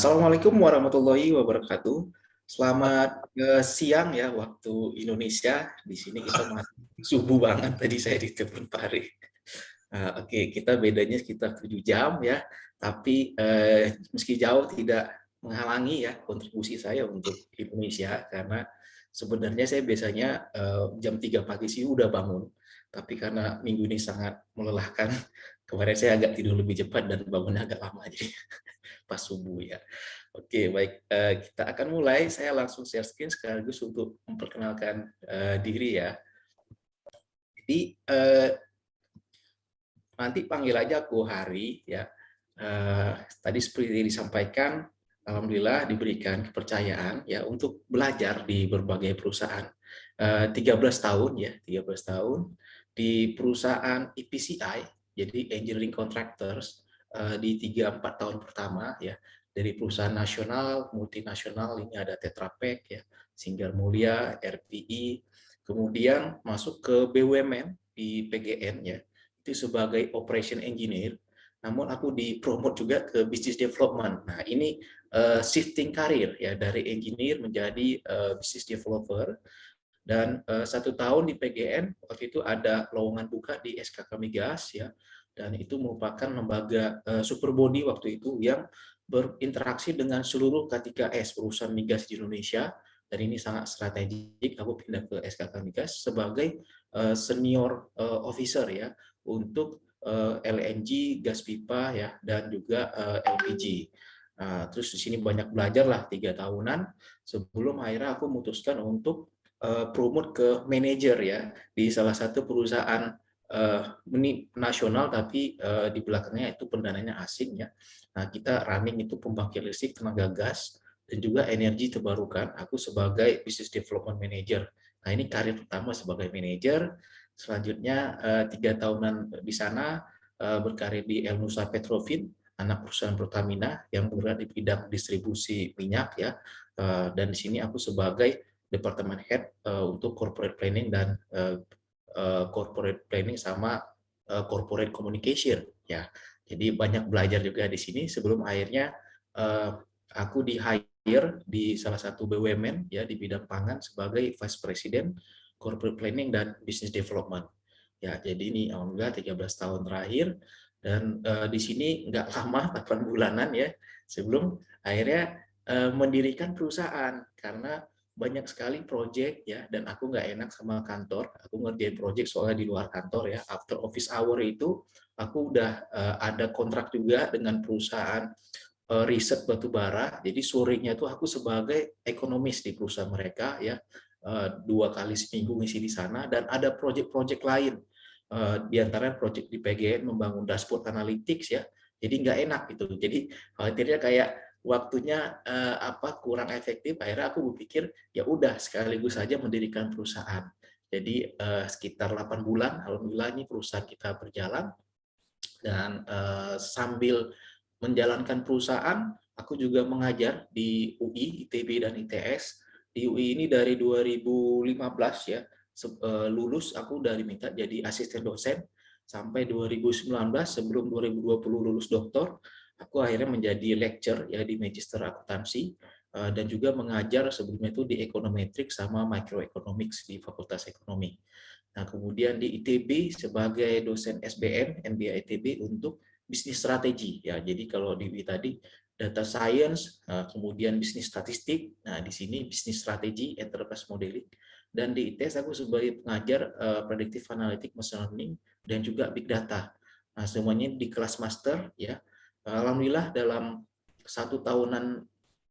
Assalamualaikum warahmatullahi wabarakatuh. Selamat siang ya waktu Indonesia. Di sini kita masih subuh banget. Tadi saya ditelepon Pak Ari. Oke, kita bedanya sekitar 7 jam ya. Tapi meski jauh tidak menghalangi ya kontribusi saya untuk Indonesia karena sebenarnya saya biasanya jam 3 pagi sih udah bangun. Tapi karena minggu ini sangat melelahkan, kemarin saya agak tidur lebih cepat dan bangunnya agak lama jadi pas subuh ya. Oke, baik. Kita akan mulai. Saya langsung share screen sekaligus untuk memperkenalkan diri ya. Jadi nanti panggil aja aku Hari ya. Tadi seperti disampaikan, alhamdulillah diberikan kepercayaan ya untuk belajar di berbagai perusahaan. 13 tahun ya, 13 tahun di perusahaan EPCI, jadi Engineering Contractors di 3-4 tahun pertama ya. Dari perusahaan nasional, multinasional, ini ada Tetra Pak ya, Singgar Mulia, RPI, kemudian masuk ke BUMN di PGN ya, itu sebagai operation engineer, namun aku dipromot juga ke business development. Nah, ini shifting karir ya dari engineer menjadi business developer. Dan 1 tahun di PGN waktu itu ada lowongan buka di SKK Migas ya, dan itu merupakan lembaga super body waktu itu yang berinteraksi dengan seluruh K3S perusahaan migas di Indonesia, dan ini sangat strategik. Aku pindah ke SKK Migas sebagai senior officer ya untuk LNG, gas pipa ya, dan juga LPG. Nah, terus di sini banyak belajar lah 3 tahunan sebelum akhirnya aku memutuskan untuk promote ke manajer ya di salah satu perusahaan nasional, tapi di belakangnya itu pendananya asing ya. Nah, kita running itu pembangkit listrik tenaga gas dan juga energi terbarukan. Aku sebagai business development manager. Nah, ini karir pertama sebagai manajer. Selanjutnya 3 tahunan di sana berkarir di El Nusa Petrofin, anak perusahaan Pertamina yang bergerak di bidang distribusi minyak ya. Dan di sini aku sebagai departemen head untuk corporate planning dan corporate planning sama corporate communication ya. Jadi banyak belajar juga di sini sebelum akhirnya aku di hire di salah satu BUMN ya di bidang pangan sebagai Vice President Corporate Planning dan Business Development. Ya, jadi ini alhamdulillah 13 tahun terakhir, dan di sini nggak lama, 8 bulanan ya, sebelum akhirnya mendirikan perusahaan karena banyak sekali project ya, dan aku nggak enak sama kantor. Aku ngerjain project soalnya di luar kantor ya. After office hour itu aku udah ada kontrak juga dengan perusahaan riset batu bara. Jadi sorenya tuh aku sebagai ekonomis di perusahaan mereka ya, 2 kali seminggu ngisi di sana, dan ada project-project lain. Di antara project di PGN membangun dashboard analytics ya. Jadi nggak enak gitu. Jadi khawatirnya kayak waktunya kurang efektif. Akhirnya aku berpikir ya udah sekaligus saja mendirikan perusahaan. Jadi sekitar 8 bulan alhamdulillah ini perusahaan kita berjalan, dan sambil menjalankan perusahaan aku juga mengajar di UI, ITB dan ITS. Di UI ini dari 2015 ya, lulus aku udah diminta jadi asisten dosen sampai 2019, sebelum 2020 lulus doktor. Aku akhirnya menjadi lecturer ya di Magister Akuntansi, dan juga mengajar sebelumnya itu di Econometrics sama Microeconomics di Fakultas Ekonomi. Nah, kemudian di ITB sebagai dosen SBM, MBA ITB untuk bisnis strategi ya. Jadi kalau di UI tadi data science, kemudian bisnis statistik. Nah, di sini bisnis strategi, enterprise modeling. Dan di ITS aku sebagai pengajar predictive analytics, machine learning, dan juga big data. Nah, semuanya di kelas master ya. Alhamdulillah dalam 1 tahunan,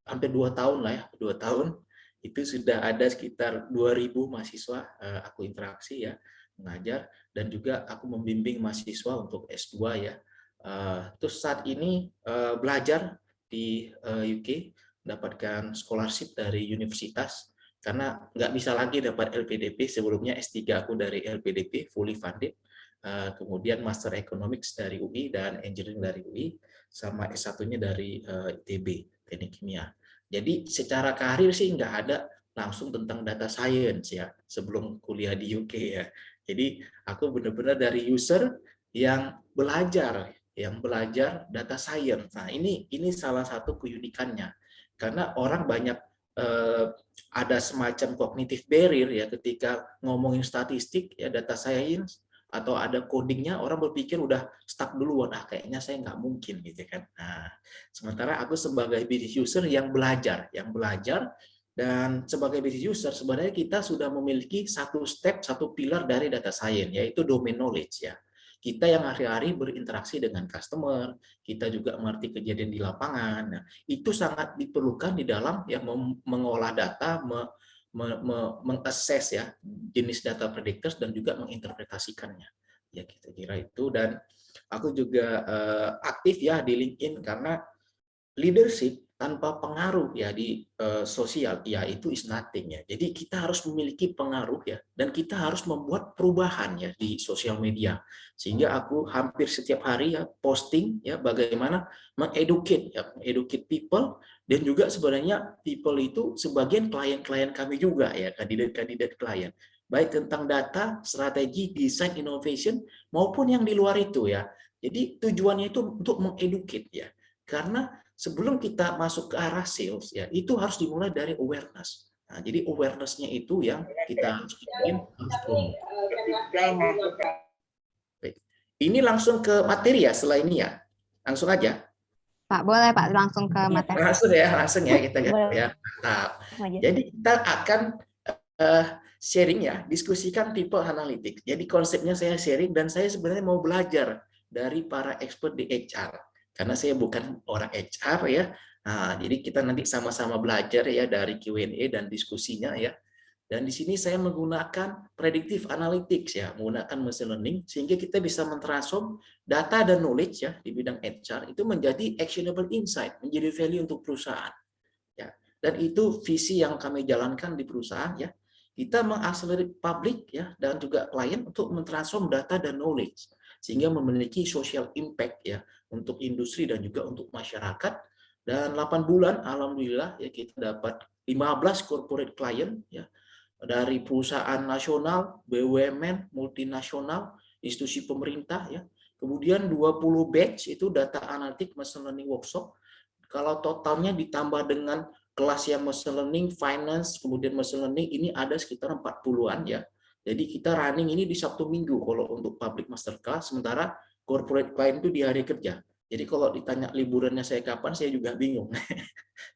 hampir 2 tahun lah ya, 2 tahun itu sudah ada sekitar 2.000 mahasiswa aku interaksi ya, mengajar, dan juga aku membimbing mahasiswa untuk S2 ya. Terus saat ini belajar di UK, mendapatkan scholarship dari universitas karena nggak bisa lagi dapat LPDP. Sebelumnya S3 aku dari LPDP fully funded, kemudian Master Economics dari UI dan Engineering dari UI, sama S1-nya dari ITB Teknik Kimia. Jadi secara karir sih nggak ada langsung tentang data science ya sebelum kuliah di UK ya. Jadi aku benar-benar dari user yang belajar yang belajar data science. Nah, ini salah satu keunikannya. Karena orang banyak ada semacam cognitive barrier ya ketika ngomongin statistik ya data science atau ada codingnya, orang berpikir udah stuck duluan, kayaknya saya nggak mungkin gitu kan. Nah, sementara aku sebagai business user yang belajar dan sebagai business user sebenarnya kita sudah memiliki satu step, satu pilar dari data science, yaitu domain knowledge ya. Kita yang hari-hari berinteraksi dengan customer, kita juga mengerti kejadian di lapangan. Nah, itu sangat diperlukan di dalam yang mengolah data, mengakses ya jenis data predictors dan juga menginterpretasikannya. Ya kita kira itu. Dan aku juga aktif ya di LinkedIn karena leadership tanpa pengaruh ya di sosial ya itu is nothing ya. Jadi kita harus memiliki pengaruh ya dan kita harus membuat perubahan ya di sosial media. Sehingga aku hampir setiap hari ya posting ya bagaimana educate people, dan juga sebenarnya people itu sebagian klien-klien kami juga ya, kandidat-kandidat klien. Baik tentang data, strategi, desain, innovation maupun yang di luar itu ya. Jadi tujuannya itu untuk mengeducate ya. Karena sebelum kita masuk ke arah sales ya itu harus dimulai dari awareness. Nah, jadi awareness-nya itu yang kita harus bikin, harus promote. Ini langsung ke materi ya setelah ini ya. Langsung aja. Pak, boleh Pak langsung ke materi. Langsung ya kita ya. Mantap. Jadi kita akan sharing ya, diskusikan people analytics. Jadi konsepnya saya sharing dan saya sebenarnya mau belajar dari para expert di HR. Karena saya bukan orang HR ya. Nah, jadi kita nanti sama-sama belajar ya dari Q&A dan diskusinya ya. Dan di sini saya menggunakan predictive analytics ya, menggunakan machine learning sehingga kita bisa mentransform data dan knowledge ya di bidang HR itu menjadi actionable insight, menjadi value untuk perusahaan. Ya. Dan itu visi yang kami jalankan di perusahaan ya. Kita mengakselerate publik ya dan juga klien untuk mentransform data dan knowledge sehingga memiliki social impact ya untuk industri dan juga untuk masyarakat. Dan 8 bulan alhamdulillah ya kita dapat 15 corporate client ya dari perusahaan nasional, BUMN, multinasional, institusi pemerintah ya. Kemudian 20 batch itu data analitik machine learning workshop. Kalau totalnya ditambah dengan kelas yang machine learning, finance, kemudian machine learning ini ada sekitar 40-an ya. Jadi kita running ini di Sabtu Minggu kalau untuk public masterclass, sementara corporate client itu di hari kerja. Jadi kalau ditanya liburannya saya kapan, saya juga bingung.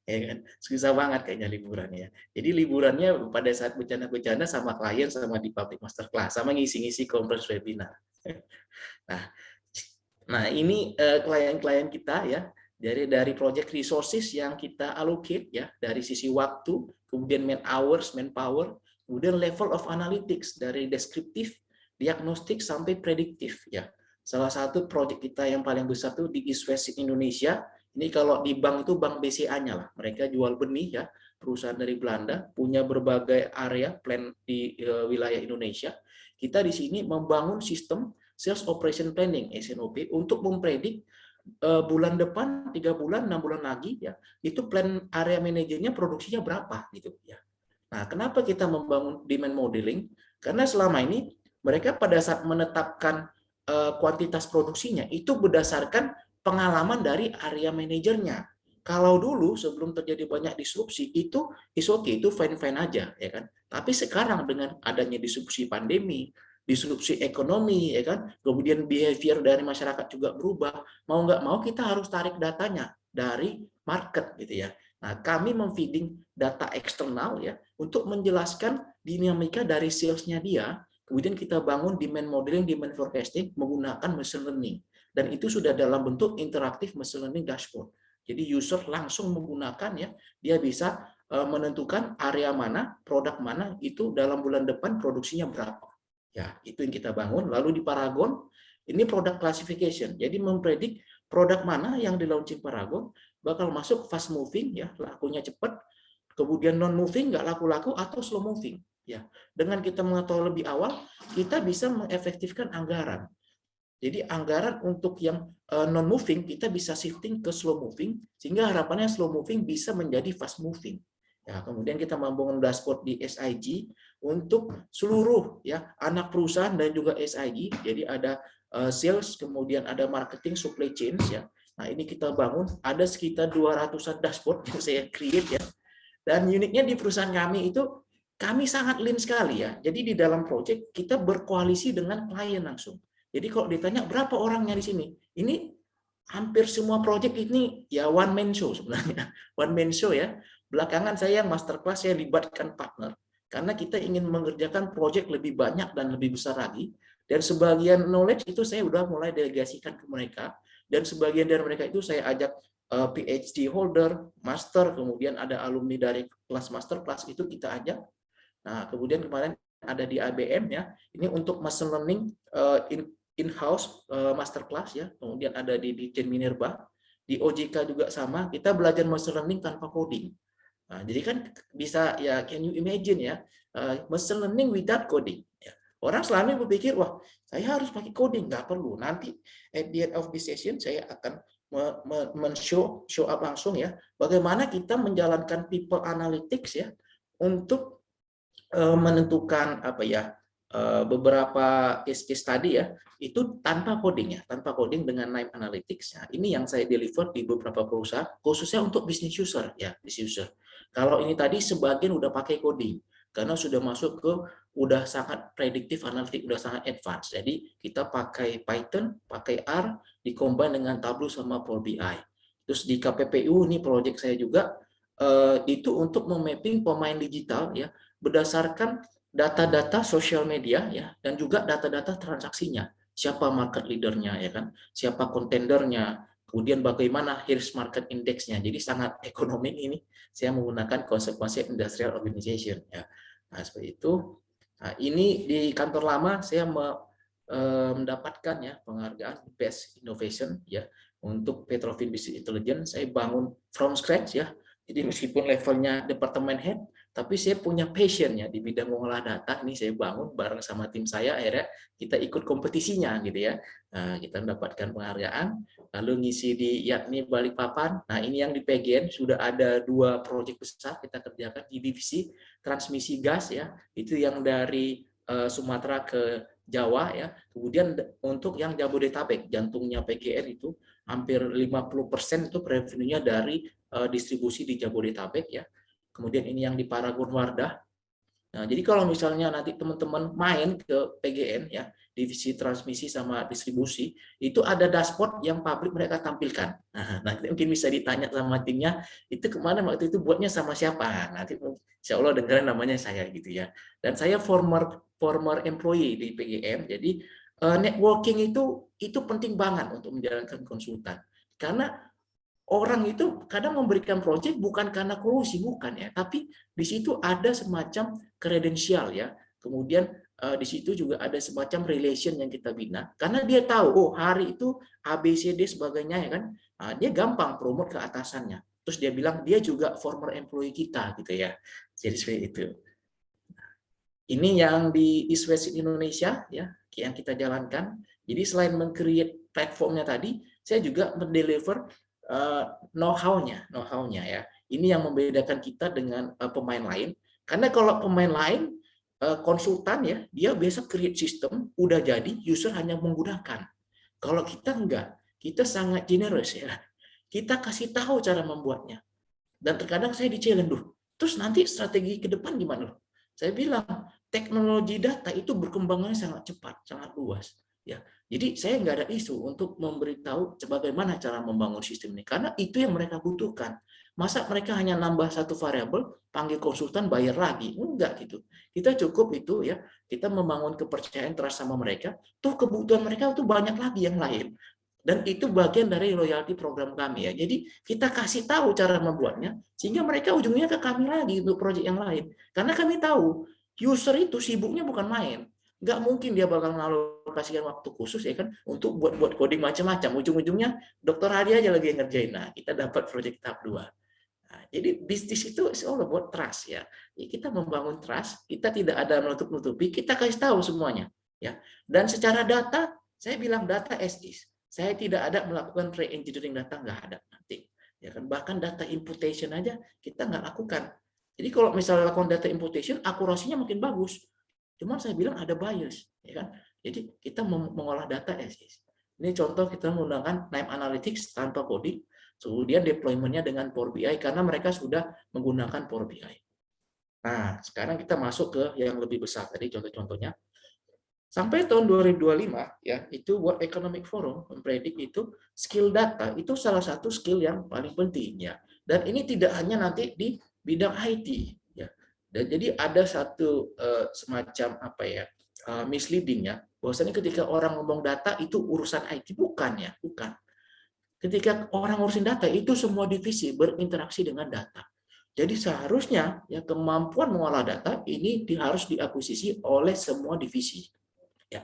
Ya kan? Susah banget kayaknya liburannya. Jadi liburannya pada saat bercanda-bercanda sama klien, sama di public masterclass, sama ngisi-ngisi conference webinar. Nah ini klien-klien kita ya, dari project resources yang kita allocate ya, dari sisi waktu, kemudian man hours, manpower, kemudian level of analytics dari deskriptif, diagnostik sampai prediktif ya. Salah satu proyek kita yang paling besar tuh di East West Indonesia. Ini kalau di bank itu bank BCA-nya lah. Mereka jual benih ya, perusahaan dari Belanda, punya berbagai area plan di wilayah Indonesia. Kita di sini membangun sistem Sales Operation Planning (SNOP) untuk mempredik bulan depan, 3 bulan, 6 bulan lagi ya, itu plan area manajernya produksinya berapa gitu ya. Nah, kenapa kita membangun demand modeling? Karena selama ini mereka pada saat menetapkan kuantitas produksinya itu berdasarkan pengalaman dari area manajernya. Kalau dulu sebelum terjadi banyak disrupsi itu is okay, itu fine-fine aja ya kan. Tapi sekarang dengan adanya disrupsi pandemi, disrupsi ekonomi ya kan, kemudian behavior dari masyarakat juga berubah, mau nggak mau kita harus tarik datanya dari market gitu ya. Nah, kami memfeeding data eksternal ya untuk menjelaskan dinamika dari sales-nya dia. Kemudian kita bangun demand modeling, demand forecasting menggunakan machine learning. Dan itu sudah dalam bentuk interaktif machine learning dashboard. Jadi user langsung menggunakan ya, dia bisa menentukan area mana, produk mana itu dalam bulan depan produksinya berapa. Ya, itu yang kita bangun. Lalu di Paragon, ini product classification. Jadi mempredik produk mana yang di launching Paragon bakal masuk fast moving ya, lakunya cepat. Kemudian non moving nggak laku-laku atau slow moving. Ya, dengan kita mengetahui lebih awal, kita bisa mengefektifkan anggaran. Jadi anggaran untuk yang non moving kita bisa shifting ke slow moving sehingga harapannya slow moving bisa menjadi fast moving. Ya, kemudian kita membangun dashboard di SIG untuk seluruh ya anak perusahaan dan juga SIG. Jadi ada sales, kemudian ada marketing, supply chain ya. Nah, ini kita bangun ada sekitar 200-an dashboard yang saya create ya. Dan uniknya di perusahaan kami itu kami sangat lean sekali ya. Jadi di dalam project kita berkoalisi dengan klien langsung. Jadi kalau ditanya berapa orangnya di sini, ini hampir semua project ini ya one man show sebenarnya. One man show ya. Belakangan saya masterclass, saya libatkan partner. Karena kita ingin mengerjakan project lebih banyak dan lebih besar lagi. Dan sebagian knowledge itu saya udah mulai delegasikan ke mereka. Dan sebagian dari mereka itu saya ajak PhD holder, master, kemudian ada alumni dari kelas masterclass itu kita ajak. Nah, kemudian kemarin ada di IBM ya, ini untuk machine learning in-house masterclass ya, kemudian ada di Dirjen Minerba, di OJK juga sama, kita belajar machine learning tanpa coding. Nah, jadi kan bisa ya, can you imagine ya, machine learning without coding. Ya. Orang selama ini berpikir, wah saya harus pakai coding, nggak perlu. Nanti at the end of the session saya akan show up langsung ya, bagaimana kita menjalankan people analytics ya, untuk menentukan apa ya, beberapa case study ya, itu tanpa coding ya, tanpa coding dengan Nime Analytics. Nah, ini yang saya deliver di beberapa perusahaan, khususnya untuk business user ya, business user. Kalau ini tadi sebagian udah pakai coding, karena sudah masuk ke udah sangat prediktif analitik, udah sangat advance. Jadi kita pakai Python, pakai R, dikombin dengan Tableau sama Power BI. Terus di KPPU ini proyek saya juga itu untuk memapping pemain digital ya berdasarkan data-data sosial media ya, dan juga data-data transaksinya. Siapa market leadernya ya kan, siapa kontendernya, kemudian bagaimana Harris Market Index-nya. Jadi sangat ekonomik ini. Saya menggunakan konsep-konsep industrial organization ya. Nah, seperti itu. Nah, ini di kantor lama saya mendapatkan ya penghargaan Best Innovation ya untuk Petrofin Business Intelligence. Saya bangun from scratch ya. Jadi meskipun levelnya departemen head, tapi saya punya passion ya di bidang mengolah data. Ini saya bangun bareng sama tim saya, akhirnya kita ikut kompetisinya gitu ya. Nah, kita mendapatkan penghargaan, lalu ngisi di yakni Balikpapan. Nah, ini yang di PGN sudah ada 2 proyek besar kita kerjakan di divisi transmisi gas ya. Itu yang dari Sumatera ke Jawa ya. Kemudian untuk yang Jabodetabek, jantungnya PGN itu hampir 50% itu revenue-nya dari distribusi di Jabodetabek ya. Kemudian ini yang di Paragon Wardah. Nah, jadi kalau misalnya nanti teman-teman main ke PGN ya, divisi transmisi sama distribusi, itu ada dashboard yang publik mereka tampilkan. Nah, nanti mungkin bisa ditanya sama timnya, itu kemana waktu itu buatnya sama siapa? Nanti insya Allah dengerin namanya saya gitu ya. Dan saya former employee di PGN, jadi networking itu penting banget untuk menjalankan konsultan. Karena orang itu kadang memberikan proyek bukan karena kolusi, bukan ya, tapi di situ ada semacam kredensial ya. Kemudian di situ juga ada semacam relation yang kita bina, karena dia tahu oh hari itu ABCD sebagainya ya kan, dia gampang promote ke atasannya. Terus dia bilang dia juga former employee kita gitu ya. Jadi seperti itu. Ini yang di East West Indonesia ya yang kita jalankan. Jadi selain meng-create platformnya tadi, saya juga mendeliver know-how-nya ya. Ini yang membedakan kita dengan pemain lain. Karena kalau pemain lain konsultan ya, dia biasa create system, udah jadi, user hanya menggunakan. Kalau kita enggak, kita sangat generous ya. Kita kasih tahu cara membuatnya. Dan terkadang saya di-challenge, terus nanti strategi ke depan gimana? Saya bilang, teknologi data itu berkembangnya sangat cepat, sangat luas. Ya, jadi saya nggak ada isu untuk memberitahu bagaimana cara membangun sistem ini, karena itu yang mereka butuhkan. Masa mereka hanya nambah satu variabel, panggil konsultan bayar lagi? Enggak gitu. Kita cukup itu ya, kita membangun kepercayaan trust sama mereka. Tuh kebutuhan mereka itu banyak lagi yang lain. Dan itu bagian dari loyalty program kami ya. Jadi kita kasih tahu cara membuatnya, sehingga mereka ujungnya ke kami lagi untuk proyek yang lain. Karena kami tahu user itu sibuknya bukan main. Nggak mungkin dia bakal mengalokasikan waktu khusus ya kan untuk buat coding macam-macam. Ujung-ujungnya Dr. Hadi aja lagi yang ngerjain. Nah, kita dapat proyek tahap 2. Nah, jadi bisnis itu all about trust ya. Jadi kita membangun trust, kita tidak ada menutup-nutupi, kita kasih tahu semuanya ya. Dan secara data, saya bilang data as is. Saya tidak ada melakukan re-engineering data, nggak ada nanti. Ya kan, bahkan data imputation aja kita nggak lakukan. Jadi kalau misalnya lakukan data imputation, akurasinya makin bagus. Cuman saya bilang ada bias, ya kan? Jadi kita mengolah data as is. Ini contoh kita menggunakan NIME Analytics tanpa coding, kemudian deployment-nya dengan Power BI karena mereka sudah menggunakan Power BI. Nah, sekarang kita masuk ke yang lebih besar tadi contoh-contohnya. Sampai tahun 2025 ya, itu World Economic Forum mempredik itu skill data itu salah satu skill yang paling penting ya. Dan ini tidak hanya nanti di bidang IT ya. Dan jadi ada satu semacam apa ya, misleading ya. Bahwasanya ketika orang ngomong data itu urusan IT, bukan ya, bukan. Ketika orang ngurusin data itu semua divisi berinteraksi dengan data. Jadi seharusnya ya kemampuan mengolah data ini harus diakuisisi oleh semua divisi. Ya.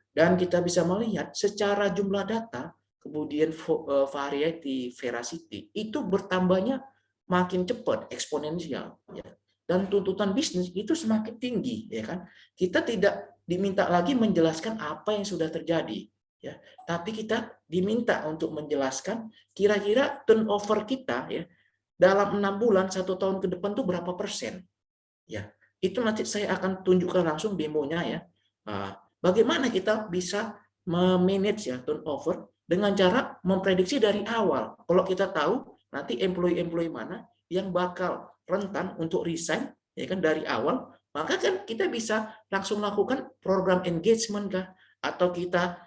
Dan kita bisa melihat secara jumlah data, kemudian variety, veracity, itu bertambahnya makin cepat, eksponensial. Ya. Dan tuntutan bisnis itu semakin tinggi, ya kan? Kita tidak diminta lagi menjelaskan apa yang sudah terjadi, ya. Tapi kita diminta untuk menjelaskan kira-kira turnover kita, ya, dalam 6 bulan, 1 tahun ke depan tuh berapa persen, ya. Itu nanti saya akan tunjukkan langsung demonya ya. Bagaimana kita bisa memanage ya turnover dengan cara memprediksi dari awal. Kalau kita tahu nanti employee mana yang bakal rentan untuk resign ya kan dari awal, maka kan kita bisa langsung lakukan program engagement kah, atau kita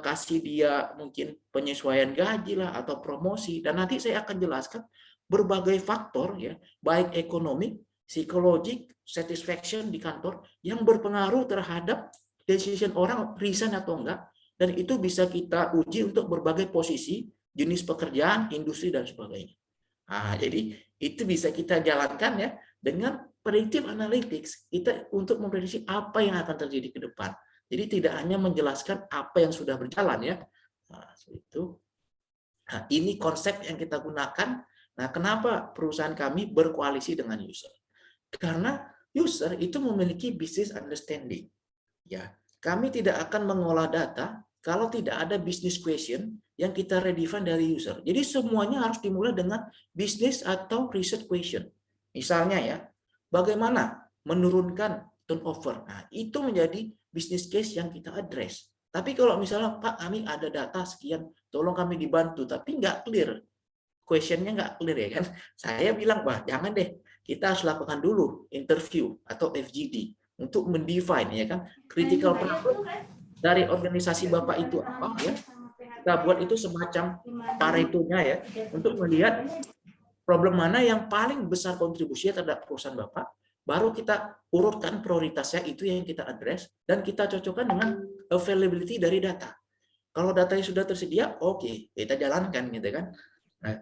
kasih dia mungkin penyesuaian gaji lah atau promosi, dan nanti saya akan jelaskan berbagai faktor ya, baik ekonomi, psikologik, satisfaction di kantor yang berpengaruh terhadap decision orang resign atau enggak, dan itu bisa kita uji untuk berbagai posisi, jenis pekerjaan, industri dan sebagainya. Nah, jadi itu bisa kita jalankan ya dengan predictive analytics kita untuk memprediksi apa yang akan terjadi ke depan. Jadi tidak hanya menjelaskan apa yang sudah berjalan ya. Nah, itu. Nah, ini konsep yang kita gunakan. Nah, kenapa perusahaan kami berkoalisi dengan user? Karena user itu memiliki business understanding. Ya, kami tidak akan mengolah data kalau tidak ada business question yang kita redefine dari user. Jadi semuanya harus dimulai dengan business atau research question. Misalnya ya, bagaimana menurunkan turnover. Nah, itu menjadi business case yang kita address. Tapi kalau misalnya Pak, kami ada data sekian, tolong kami dibantu, tapi nggak clear, questionnya nggak clear ya kan, saya bilang, wah jangan deh, kita harus lakukan dulu interview atau FGD untuk mendefine ya kan critical problem dari organisasi Bapak itu apa ya. Kita buat itu semacam Pareto-nya ya untuk melihat problem mana yang paling besar kontribusinya terhadap perusahaan Bapak, baru kita urutkan prioritasnya itu yang kita address dan kita cocokkan dengan availability dari data. Kalau datanya sudah tersedia, oke, kita jalankan gitu kan. Nah,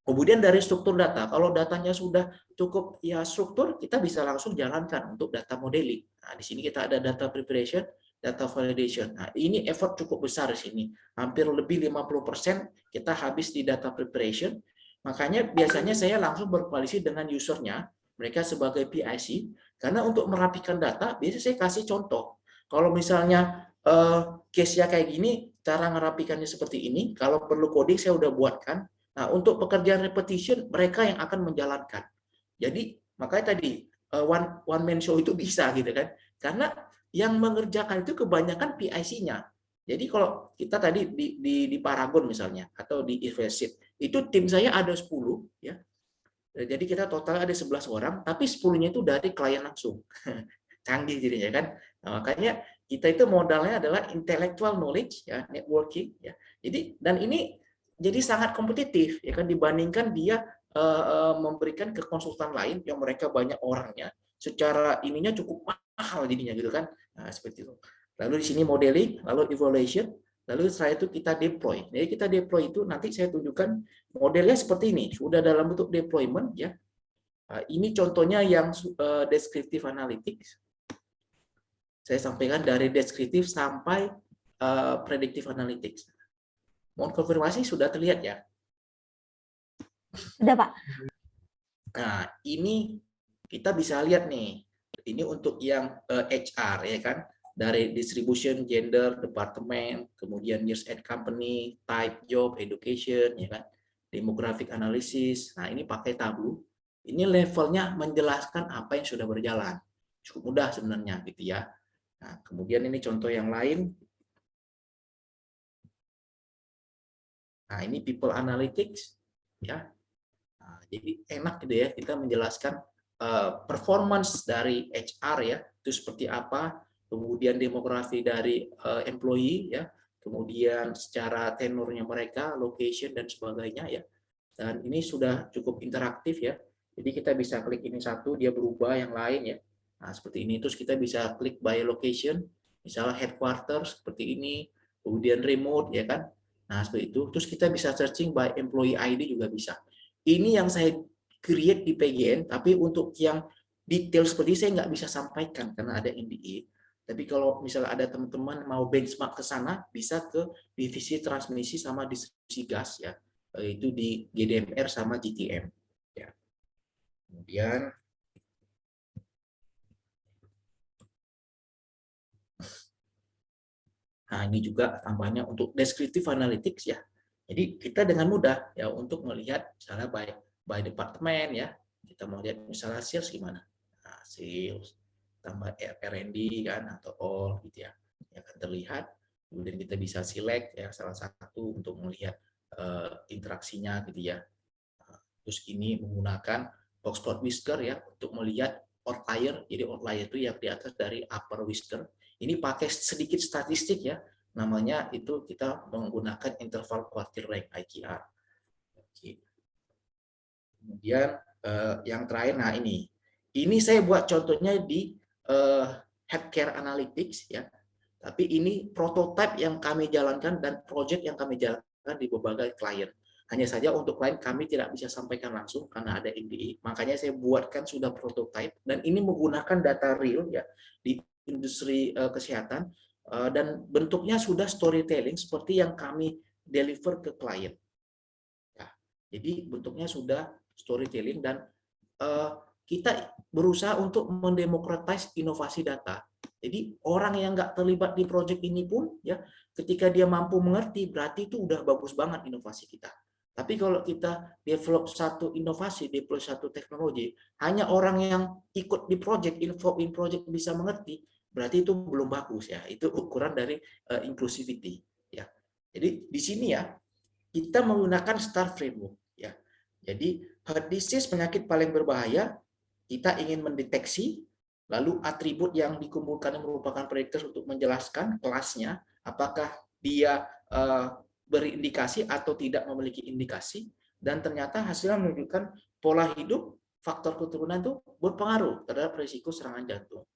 kemudian dari struktur data, kalau datanya sudah cukup ya struktur, kita bisa langsung jalankan untuk data modeling. Nah, di sini kita ada data preparation, data validation. Nah, ini effort cukup besar di sini. Hampir lebih 50% kita habis di data preparation. Makanya biasanya saya langsung berkoalisi dengan usernya, mereka sebagai PIC, karena untuk merapikan data, biasanya saya kasih contoh. Kalau misalnya case-nya kayak gini, cara ngerapikannya seperti ini, kalau perlu coding saya udah buatkan. Nah, untuk pekerjaan repetition, mereka yang akan menjalankan. Jadi, makanya tadi, one man show itu bisa gitu kan. Karena yang mengerjakan itu kebanyakan PIC-nya. Jadi kalau kita tadi di Paragon misalnya, atau di Investit, itu tim saya ada 10, ya. Jadi kita total ada 11 orang, tapi 10-nya itu dari klien langsung. Canggih jadinya kan. Nah, makanya kita itu modalnya adalah intellectual knowledge, ya, networking. Ya. Jadi, dan ini jadi sangat kompetitif ya kan dibandingkan dia memberikan ke konsultan lain yang mereka banyak orangnya, secara ininya cukup mahal jadinya gitu kan. Nah, seperti itu. Lalu di sini modeling, lalu evaluation, lalu setelah itu kita deploy. Jadi kita deploy itu nanti saya tunjukkan modelnya seperti ini, sudah dalam bentuk deployment ya. Ini contohnya yang descriptive analytics. Saya sampaikan dari descriptive sampai predictive analytics. Mohon konfirmasi sudah terlihat ya? Sudah, Pak. Nah, ini kita bisa lihat nih. Ini untuk yang HR ya kan. Dari distribution, gender, departemen, kemudian years at company, type, job, education, ya kan. Demographic analysis. Nah, ini pakai Tableau. Ini levelnya menjelaskan apa yang sudah berjalan. Cukup mudah sebenarnya gitu ya. Nah, kemudian ini contoh yang lain. Nah, ini people analytics, ya. Nah, jadi enak gitu ya kita menjelaskan performance dari HR ya, itu seperti apa, kemudian demografi dari employee ya, kemudian secara tenurnya mereka, location dan sebagainya ya. Dan ini sudah cukup interaktif ya. Jadi kita bisa klik ini satu, dia berubah yang lain ya. Nah, seperti ini. Terus kita bisa klik by location, misalnya headquarters seperti ini, kemudian remote ya kan. Nah, seperti itu. Terus kita bisa searching by employee ID juga bisa. Ini yang saya create di PGN, tapi untuk yang detail seperti ini saya nggak bisa sampaikan karena ada NDA. Tapi kalau misalnya ada teman-teman mau benchmark ke sana, bisa ke divisi transmisi sama distribusi gas ya, itu di GDMR sama GTM. Ya. Kemudian nah ini juga tambahnya untuk descriptive analytics ya. Jadi kita dengan mudah ya untuk melihat misalnya by department ya. Kita mau lihat misalnya sales gimana. Nah, sales tambah R&D kan atau all gitu ya. Ya kan terlihat. Kemudian kita bisa select ya salah satu untuk melihat interaksinya gitu ya. Terus ini menggunakan box plot whisker ya untuk melihat outlier. Jadi outlier itu yang di atas dari upper whisker. Ini pakai sedikit statistik ya. Namanya itu kita menggunakan interval quartile rank IQR. Oke. Kemudian yang terakhir, nah ini saya buat contohnya di healthcare analytics ya. Tapi ini prototipe yang kami jalankan dan project yang kami jalankan di berbagai klien. Hanya saja untuk klien kami tidak bisa sampaikan langsung karena ada NDA. Makanya saya buatkan sudah prototipe dan ini menggunakan data real ya di industri kesehatan dan bentuknya sudah storytelling seperti yang kami deliver ke klien. Ya, jadi bentuknya sudah storytelling dan kita berusaha untuk mendemokratis inovasi data. Jadi orang yang nggak terlibat di proyek ini pun ya ketika dia mampu mengerti berarti itu udah bagus banget inovasi kita. Tapi kalau kita develop satu inovasi, develop satu teknologi, hanya orang yang ikut di project, info in project bisa mengerti, berarti itu belum bagus ya. Itu ukuran dari inclusivity ya. Jadi di sini ya kita menggunakan STAR framework ya. Jadi heart disease penyakit paling berbahaya, kita ingin mendeteksi, lalu atribut yang dikumpulkan merupakan prediktor untuk menjelaskan kelasnya, apakah dia berindikasi atau tidak memiliki indikasi, dan ternyata hasilnya menunjukkan pola hidup, faktor keturunan itu berpengaruh terhadap risiko serangan jantung.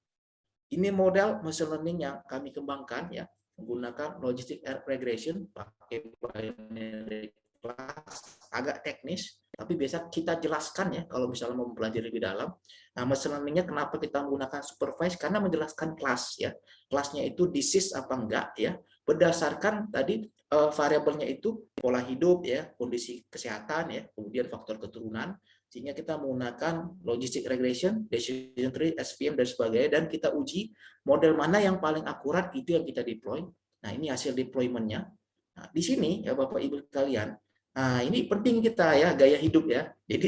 Ini model machine learning yang kami kembangkan ya, menggunakan logistic regression, pakai binary class, agak teknis, tapi biasa kita jelaskan ya kalau misalnya mau mempelajari lebih dalam. Nah, machine learning-nya kenapa kita menggunakan supervised? Karena menjelaskan kelas ya. Kelasnya itu disease apa enggak ya, berdasarkan tadi variabelnya itu pola hidup ya, kondisi kesehatan ya, kemudian faktor keturunan, sehingga kita menggunakan logistic regression, decision tree, SVM dan sebagainya, dan kita uji model mana yang paling akurat, itu yang kita deploy. Nah, ini hasil deployment-nya. Nah, di sini ya Bapak Ibu kalian, nah ini penting kita ya gaya hidup ya. Jadi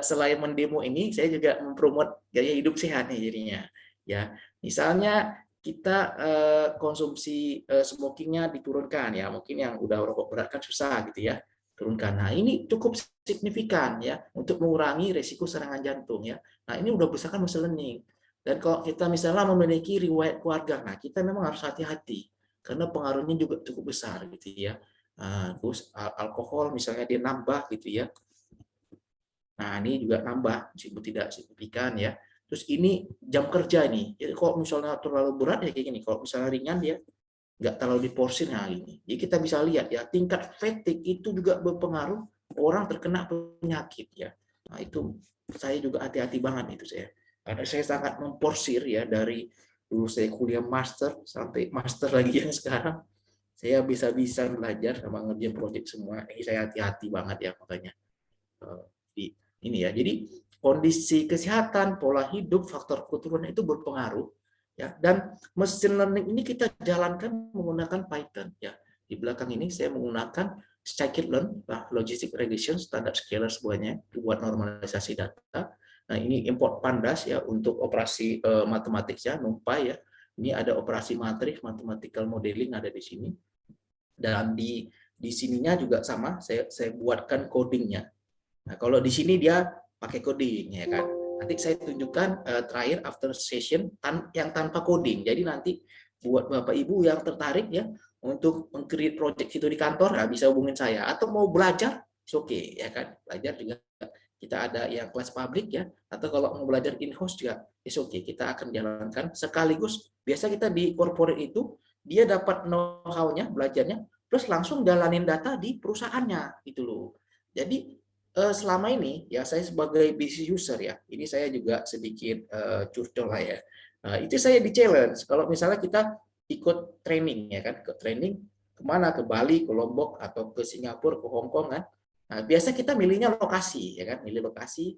selain mendemo ini, saya juga mempromot gaya hidup sehat nih jadinya. Ya, misalnya kita konsumsi smokingnya diturunkan ya, mungkin yang udah rokok berat kan susah gitu ya turunkan. Nah, ini cukup signifikan ya untuk mengurangi risiko serangan jantung ya. Nah, ini udah berdasarkan machine learning. Dan kalau kita misalnya memiliki riwayat keluarga, nah kita memang harus hati-hati karena pengaruhnya juga cukup besar gitu ya. Nah, terus alkohol misalnya dia nambah gitu ya. Nah, ini juga nambah meskipun tidak signifikan ya. Terus ini jam kerja ini. Jadi kalau misalnya terlalu berat ya kayak gini. Kalau misalnya ringan dia nggak terlalu diporsir nah ini. Jadi kita bisa lihat ya tingkat fatigue itu juga berpengaruh orang terkena penyakit ya. Nah itu saya juga hati-hati banget itu saya. Karena saya sangat memporsir ya dari dulu saya kuliah master sampai master lagi yang sekarang saya bisa-bisa belajar sama ngerjain project semua. Ini saya hati-hati banget ya makanya di ini ya. Jadi kondisi kesehatan, pola hidup, faktor keturunan itu berpengaruh ya. Dan machine learning ini kita jalankan menggunakan Python ya. Di belakang ini saya menggunakan scikit-learn, logistic regression, standard scalar semuanya buat normalisasi data. Nah, ini import pandas ya untuk operasi matematiknya, NumPy ya. Ini ada operasi matriks, mathematical modeling ada di sini. Dan di sininya juga sama, saya buatkan codingnya. Nah, kalau di sini dia pakai coding, ya kan. Nanti saya tunjukkan terakhir after session yang tanpa coding. Jadi nanti buat Bapak Ibu yang tertarik ya untuk meng-create project itu di kantor, nah, bisa hubungin saya. Atau mau belajar, oke, ya kan. Belajar juga kita ada yang kelas publik ya, atau kalau mau belajar in-house juga, oke, kita akan jalankan sekaligus. Biasa kita di corporate itu dia dapat know-how-nya, belajarnya, terus langsung jalanin data di perusahaannya gitu loh. Jadi selama ini ya saya sebagai business user ya, ini saya juga sedikit curcol lah ya. Itu saya di challenge kalau misalnya kita ikut training ya kan, ke training kemana, ke Bali, ke Lombok atau ke Singapura, ke Hong Kong kan. Nah, biasa kita milihnya lokasi ya kan, milih lokasi.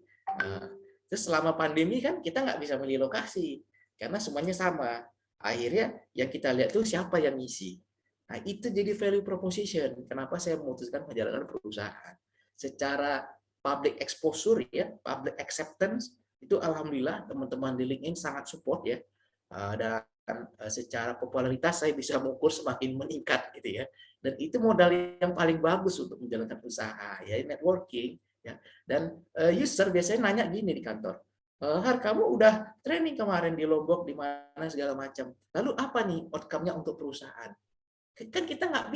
Terus selama pandemi kan kita nggak bisa milih lokasi karena semuanya sama. Akhirnya yang kita lihat tuh siapa yang ngisi. Nah, itu jadi value proposition. Kenapa saya memutuskan menjalankan perusahaan secara public exposure ya, public acceptance itu alhamdulillah teman-teman di LinkedIn sangat support ya. Dan secara popularitas saya bisa mengukur semakin meningkat gitu ya. Dan itu modal yang paling bagus untuk menjalankan usaha ya, networking ya. Dan user biasanya nanya gini di kantor, Har, kamu udah training kemarin di Lombok di mana segala macam. Lalu apa nih outcome-nya untuk perusahaan? Kan kita nggak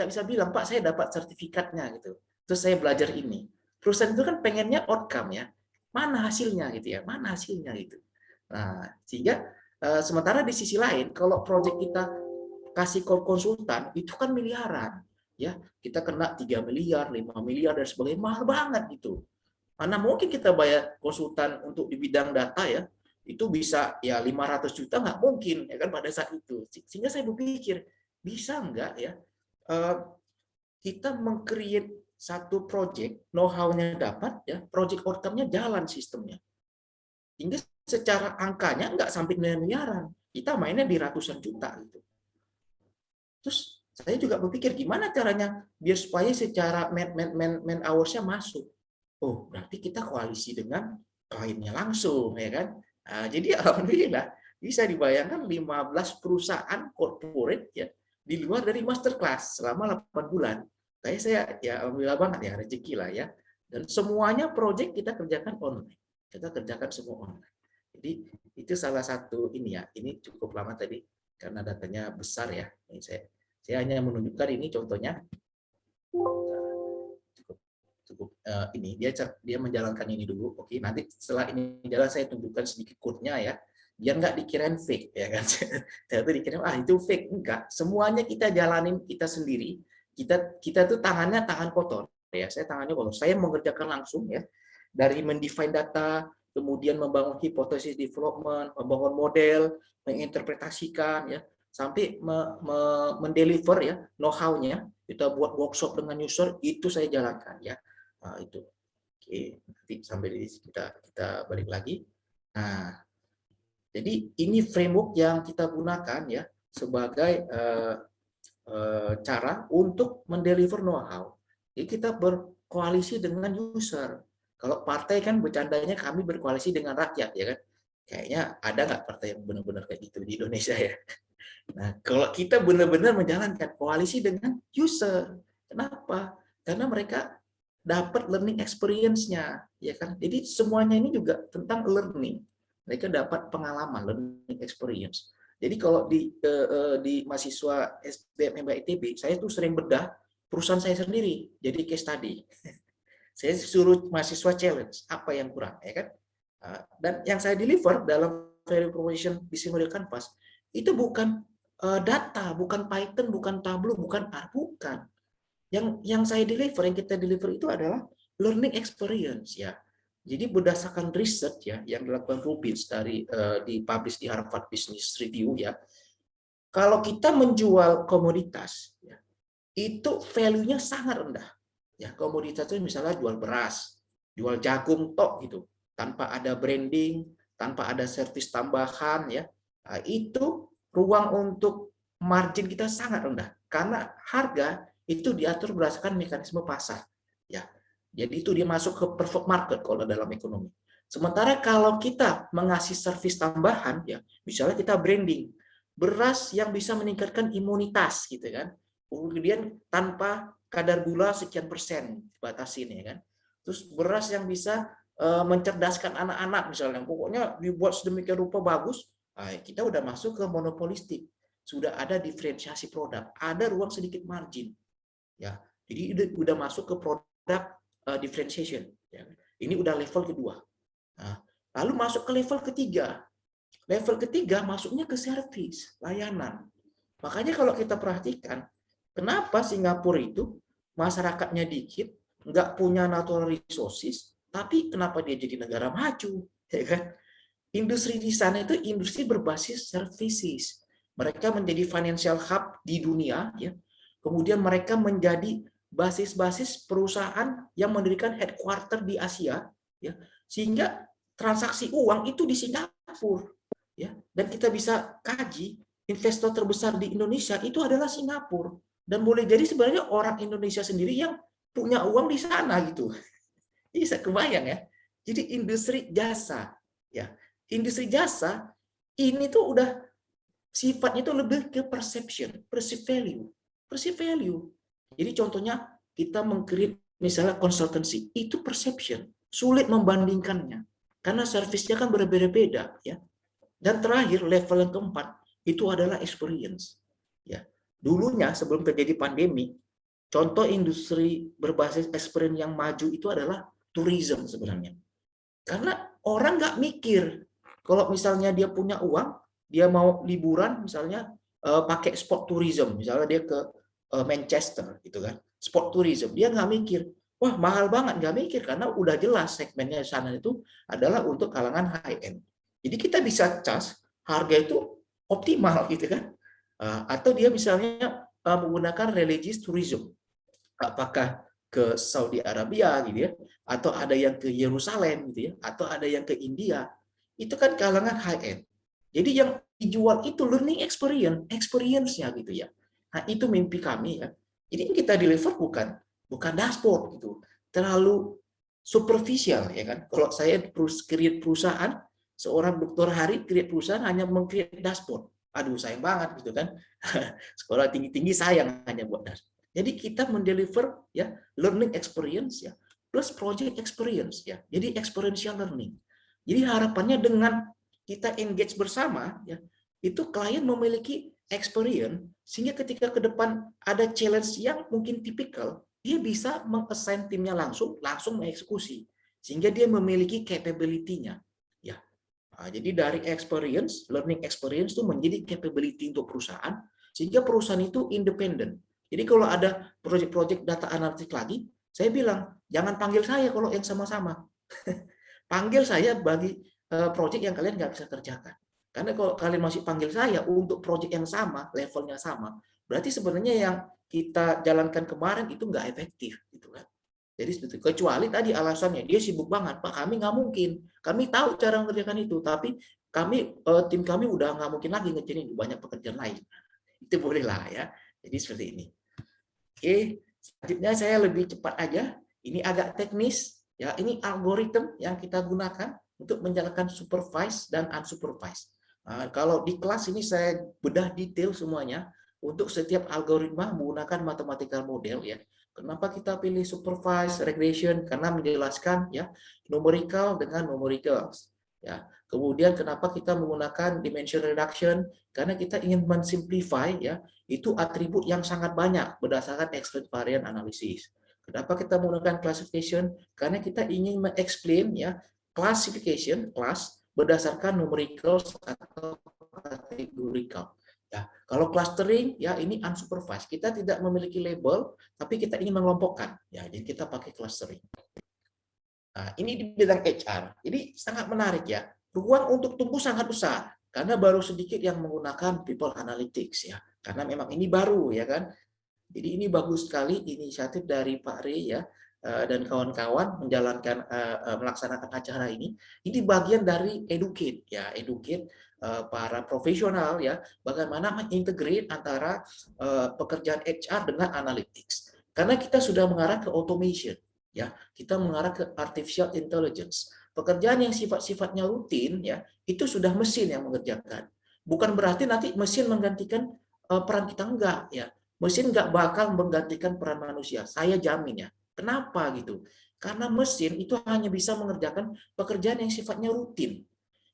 bisa bilang, Pak, saya dapat sertifikatnya gitu. Terus saya belajar ini. Perusahaan itu kan pengennya outcome ya. Mana hasilnya gitu ya? Mana hasilnya gitu. Nah, sehingga sementara di sisi lain kalau proyek kita kasih konsultan itu kan miliaran ya. Kita kena 3 miliar, 5 miliar dan sebagainya, mahal banget gitu. Mana mungkin kita bayar konsultan untuk di bidang data ya, itu bisa ya 500 juta nggak mungkin ya kan pada saat itu. Sehingga saya berpikir, bisa nggak ya kita meng-create satu project, know-how-nya dapat ya, project outcome-nya jalan sistemnya. Hingga secara angkanya nggak sampai miliaran, kita mainnya di ratusan juta gitu. Terus saya juga berpikir gimana caranya biar supaya secara man hours-nya masuk. Oh, berarti kita koalisi dengan kliennya langsung, ya kan? Nah, jadi alhamdulillah bisa dibayangkan 15 perusahaan corporate ya di luar dari masterclass selama 8 bulan. Saya ya alhamdulillah banget ya, rezeki lah ya. Dan semuanya project kita kerjakan online. Kita kerjakan semua online. Jadi itu salah satu ini ya. Ini cukup lama tadi karena datanya besar ya. Ini saya hanya menunjukkan ini contohnya. Cukup ini dia menjalankan ini dulu. Oke, nanti setelah ini jalan saya tunjukkan sedikit code-nya ya. Biar nggak dikirain fake ya kan. Ternyata dikirain itu fake, enggak. Semuanya kita jalanin kita sendiri. Kita tuh tangannya tangan kotor ya. Saya tangannya kotor. Saya mengerjakan langsung ya. Dari mendefine data, kemudian membangun hipotesis development, membangun model, menginterpretasikan ya, sampai mendeliver ya know-how-nya. Kita buat workshop dengan user, itu saya jalankan ya. Nah, itu. Oke, nanti sampai di sini kita balik lagi. Nah, jadi ini framework yang kita gunakan ya sebagai cara untuk mendeliver know-how. Jadi kita berkoalisi dengan user. Kalau partai kan bercandanya kami berkoalisi dengan rakyat ya kan. Kayaknya ada nggak partai yang benar-benar kayak gitu di Indonesia ya. Nah, kalau kita benar-benar menjalankan koalisi dengan user. Kenapa? Karena mereka dapat learning experience-nya, ya kan? Jadi semuanya ini juga tentang learning. Mereka dapat pengalaman, learning experience. Jadi kalau di mahasiswa SBM MBA ITB, saya tuh sering bedah perusahaan saya sendiri, jadi case study. Saya suruh mahasiswa challenge, apa yang kurang, ya kan? Dan yang saya deliver dalam value proposition business model canvas, itu bukan data, bukan Python, bukan Tableau, bukan R, bukan. Yang saya deliver, yang kita deliver itu adalah learning experience ya. Jadi berdasarkan riset ya yang dilakukan Rubins dari dipublish di Harvard Business Review ya. Kalau kita menjual komoditas ya, itu value-nya sangat rendah. Ya, komoditas itu misalnya jual beras, jual jagung tok gitu, tanpa ada branding, tanpa ada servis tambahan ya. Nah, itu ruang untuk margin kita sangat rendah karena harga itu diatur berdasarkan mekanisme pasar ya. Jadi itu dia masuk ke perfect market kalau dalam ekonomi. Sementara kalau kita mengasih servis tambahan ya, misalnya kita branding, beras yang bisa meningkatkan imunitas gitu kan. Kemudian tanpa kadar gula sekian persen batasin ya kan. Terus beras yang bisa mencerdaskan anak-anak misalnya, pokoknya dibuat sedemikian rupa bagus, kita udah masuk ke monopolistik, sudah ada diferensiasi produk, ada ruang sedikit margin, ya. Jadi udah masuk ke produk differentiation. Ya. Ini udah level kedua. Nah, lalu masuk ke level ketiga. Level ketiga masuknya ke service, layanan. Makanya kalau kita perhatikan, kenapa Singapura itu masyarakatnya dikit, nggak punya natural resources, tapi kenapa dia jadi negara maju, ya kan? Industri di sana itu industri berbasis services. Mereka menjadi financial hub di dunia, ya. Kemudian mereka menjadi basis-basis perusahaan yang mendirikan headquarter di Asia, ya, sehingga transaksi uang itu di Singapura, ya. Dan kita bisa kaji investor terbesar di Indonesia itu adalah Singapura, dan boleh jadi sebenarnya orang Indonesia sendiri yang punya uang di sana gitu. Bisa kebayang ya. Jadi industri jasa, ya. Industri jasa ini tuh udah sifatnya itu lebih ke perception, perceived value, perceived value. Jadi contohnya kita meng-create misalnya consultancy, itu perception, sulit membandingkannya karena servisnya kan berbeda-beda, ya. Dan terakhir level yang keempat itu adalah experience, ya. Dulunya sebelum terjadi pandemi, contoh industri berbasis experience yang maju itu adalah tourism sebenarnya. Karena orang nggak mikir kalau misalnya dia punya uang, dia mau liburan misalnya pakai sport tourism, misalnya dia ke Manchester gitu kan, sport tourism, dia nggak mikir, wah mahal banget, nggak mikir karena udah jelas segmennya di sana itu adalah untuk kalangan high end. Jadi kita bisa cas harga itu optimal gitu kan. Atau dia misalnya menggunakan religious tourism, apakah ke Saudi Arabia gitu ya, atau ada yang ke Yerusalem gitu ya, atau ada yang ke India, itu kan kalangan high end. Jadi yang dijual itu learning experience-nya gitu ya. Nah, itu mimpi kami ya. Jadi yang kita deliver bukan dashboard gitu. Terlalu superficial ya kan. Kalau saya create perusahaan, seorang dokter Hari create perusahaan hanya meng-create dashboard. Aduh, sayang banget gitu kan. Sekolah tinggi-tinggi sayang hanya buat dashboard. Jadi kita mendeliver ya learning experience ya plus project experience ya. Jadi experiential learning. Jadi harapannya dengan kita engage bersama ya, itu klien memiliki experience sehingga ketika ke depan ada challenge yang mungkin tipikal, dia bisa meng-assign timnya langsung mengeksekusi sehingga dia memiliki capability-nya ya. Nah, jadi dari experience, learning experience itu menjadi capability untuk perusahaan sehingga perusahaan itu independen. Jadi kalau ada proyek-proyek data analitik lagi, saya bilang jangan panggil saya kalau yang sama-sama. Panggil saya bagi proyek yang kalian nggak bisa kerjakan. Karena kalau kalian masih panggil saya untuk proyek yang sama, levelnya sama, berarti sebenarnya yang kita jalankan kemarin itu nggak efektif, gitu kan? Jadi seperti kecuali tadi alasannya dia sibuk banget, Pak, kami nggak mungkin. Kami tahu cara mengerjakan itu, tapi tim kami udah nggak mungkin lagi ngerjain banyak pekerjaan lain. Itu bolehlah ya. Jadi seperti ini. Oke, selanjutnya saya lebih cepat aja. Ini agak teknis, ya. Ini algoritma yang kita gunakan untuk menjalankan supervised dan unsupervised. Nah, kalau di kelas ini saya bedah detail semuanya untuk setiap algoritma menggunakan mathematical model ya. Kenapa kita pilih supervised regression? Karena menjelaskan ya numerical dengan numericals. Ya. Kemudian kenapa kita menggunakan dimension reduction? Karena kita ingin mensimplify ya itu atribut yang sangat banyak berdasarkan explain variant analysis. Kenapa kita menggunakan classification? Karena kita ingin mengeksplain ya classification kelas berdasarkan numerical atau categorical. Ya, kalau clustering ya ini unsupervised. Kita tidak memiliki label tapi kita ingin mengelompokkan. Ya, jadi kita pakai clustering. Nah, ini di bidang HR. Jadi sangat menarik ya. Ruang untuk tumbuh sangat besar karena baru sedikit yang menggunakan people analytics ya. Karena memang ini baru ya kan. Jadi ini bagus sekali inisiatif dari Pak Rey ya dan kawan-kawan menjalankan melaksanakan acara ini. Ini bagian dari educate ya, educate para profesional ya, bagaimana mengintegrate antara pekerjaan HR dengan analytics. Karena kita sudah mengarah ke automation ya, kita mengarah ke artificial intelligence. Pekerjaan yang sifat-sifatnya rutin ya, itu sudah mesin yang mengerjakan. Bukan berarti nanti mesin menggantikan peran kita, enggak ya. Mesin nggak bakal menggantikan peran manusia, saya jamin ya. Kenapa gitu? Karena mesin itu hanya bisa mengerjakan pekerjaan yang sifatnya rutin.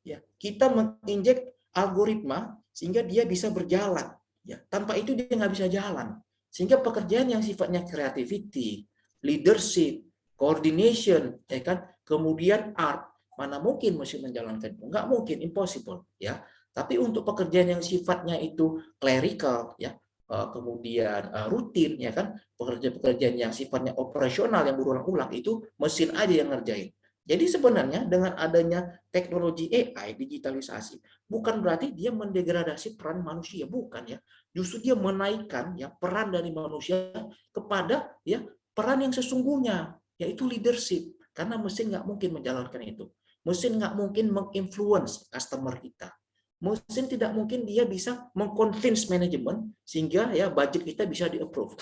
Ya, kita menginjek algoritma sehingga dia bisa berjalan. Ya, tanpa itu dia nggak bisa jalan. Sehingga pekerjaan yang sifatnya creativity, leadership, coordination, ya kan, kemudian art, mana mungkin mesin menjalankan itu? Nggak mungkin, impossible, ya. Tapi untuk pekerjaan yang sifatnya itu clerical, ya, kemudian rutin, ya kan, pekerjaan-pekerjaan yang sifatnya operasional yang berulang-ulang itu mesin aja yang ngerjain. Jadi sebenarnya dengan adanya teknologi AI, digitalisasi, bukan berarti dia mendegradasi peran manusia, bukan ya. Justru dia menaikkan ya peran dari manusia kepada ya peran yang sesungguhnya, yaitu leadership. Karena mesin nggak mungkin menjalankan itu. Mesin nggak mungkin menginfluence customer kita. Mesin tidak mungkin dia bisa mengconvince manajemen sehingga ya budget kita bisa di-approve.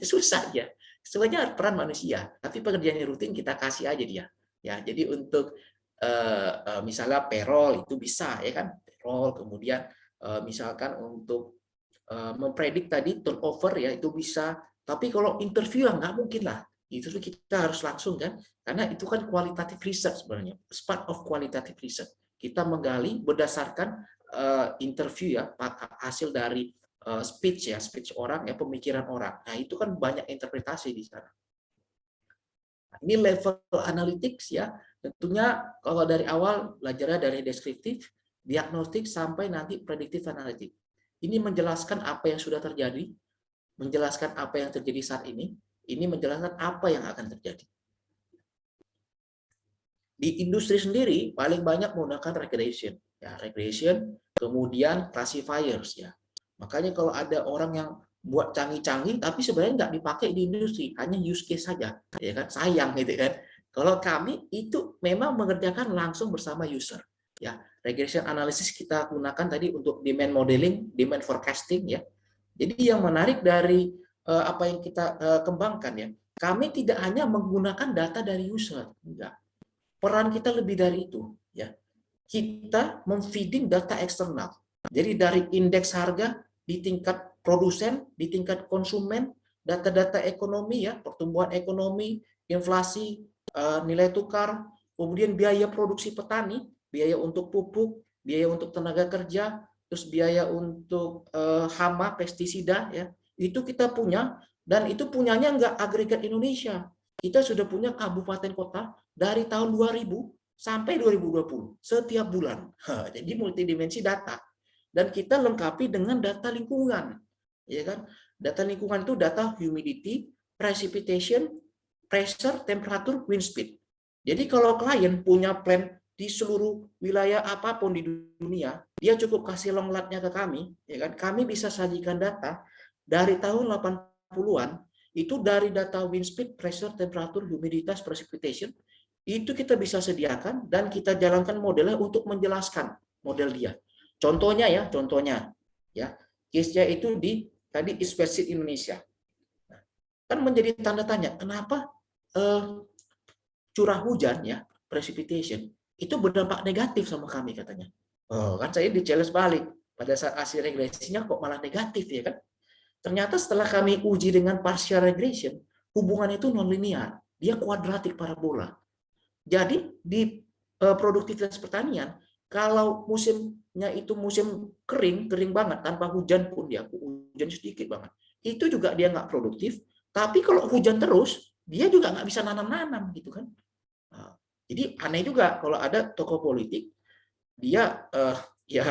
Susah ya. Sebenarnya peran manusia, tapi pekerjaan yang rutin kita kasih aja dia. Ya, jadi untuk misalnya payroll itu bisa ya kan, payroll, kemudian misalkan untuk mempredik tadi turnover ya itu bisa, tapi kalau interview nggak mungkin lah, itu kita harus langsung kan, karena itu kan qualitative research sebenarnya, part of qualitative research, kita menggali berdasarkan interview ya, hasil dari speech orang ya, pemikiran orang, nah itu kan banyak interpretasi di sana. Ini level analytics ya, tentunya kalau dari awal belajarnya dari deskriptif, diagnostik sampai nanti prediktif analitik. Ini menjelaskan apa yang sudah terjadi, menjelaskan apa yang terjadi saat ini menjelaskan apa yang akan terjadi. Di industri sendiri paling banyak menggunakan regression, ya regression, kemudian classifiers ya. Makanya kalau ada orang yang buat canggih-canggih tapi sebenarnya nggak dipakai di industri, hanya use case saja, ya kan, sayang gitu kan. Kalau kami itu memang mengerjakan langsung bersama user, ya. Regression analysis kita gunakan tadi untuk demand modeling, demand forecasting ya. Jadi yang menarik dari apa yang kita kembangkan ya, kami tidak hanya menggunakan data dari user, enggak. Peran kita lebih dari itu ya. Kita memfeeding data eksternal. Jadi dari indeks harga di tingkat produsen, di tingkat konsumen, data-data ekonomi ya, pertumbuhan ekonomi, inflasi, nilai tukar, kemudian biaya produksi petani, biaya untuk pupuk, biaya untuk tenaga kerja, terus biaya untuk hama, pestisida ya. Itu kita punya, dan itu punyanya nggak agregat Indonesia. Kita sudah punya kabupaten kota dari tahun 2000 sampai 2020 setiap bulan. Jadi multidimensi data. Dan kita lengkapi dengan data lingkungan. Ya kan? Data lingkungan itu data humidity, precipitation, pressure, temperature, wind speed. Jadi kalau klien punya plan di seluruh wilayah apapun di dunia, dia cukup kasih long latnya ke kami, ya kan? Kami bisa sajikan data dari tahun 80-an, itu dari data wind speed, pressure, temperature, humiditas, precipitation, itu kita bisa sediakan dan kita jalankan modelnya untuk menjelaskan model dia. Contohnya ya, case-nya itu di tadi spreadsheet Indonesia. Kan menjadi tanda tanya, kenapa curah hujan ya, precipitation itu berdampak negatif sama kami katanya. Oh, kan saya di-challenge balik. Pada saat hasil regresinya kok malah negatif ya kan? Ternyata setelah kami uji dengan partial regression, hubungan itu non-linear, dia kuadratik parabola. Jadi di produktivitas pertanian, kalau musimnya itu musim kering banget tanpa hujan pun dia hujan sedikit banget, itu juga dia nggak produktif. Tapi kalau hujan terus, dia juga nggak bisa nanam-nanam gitu kan. Nah, jadi aneh juga kalau ada tokoh politik dia ya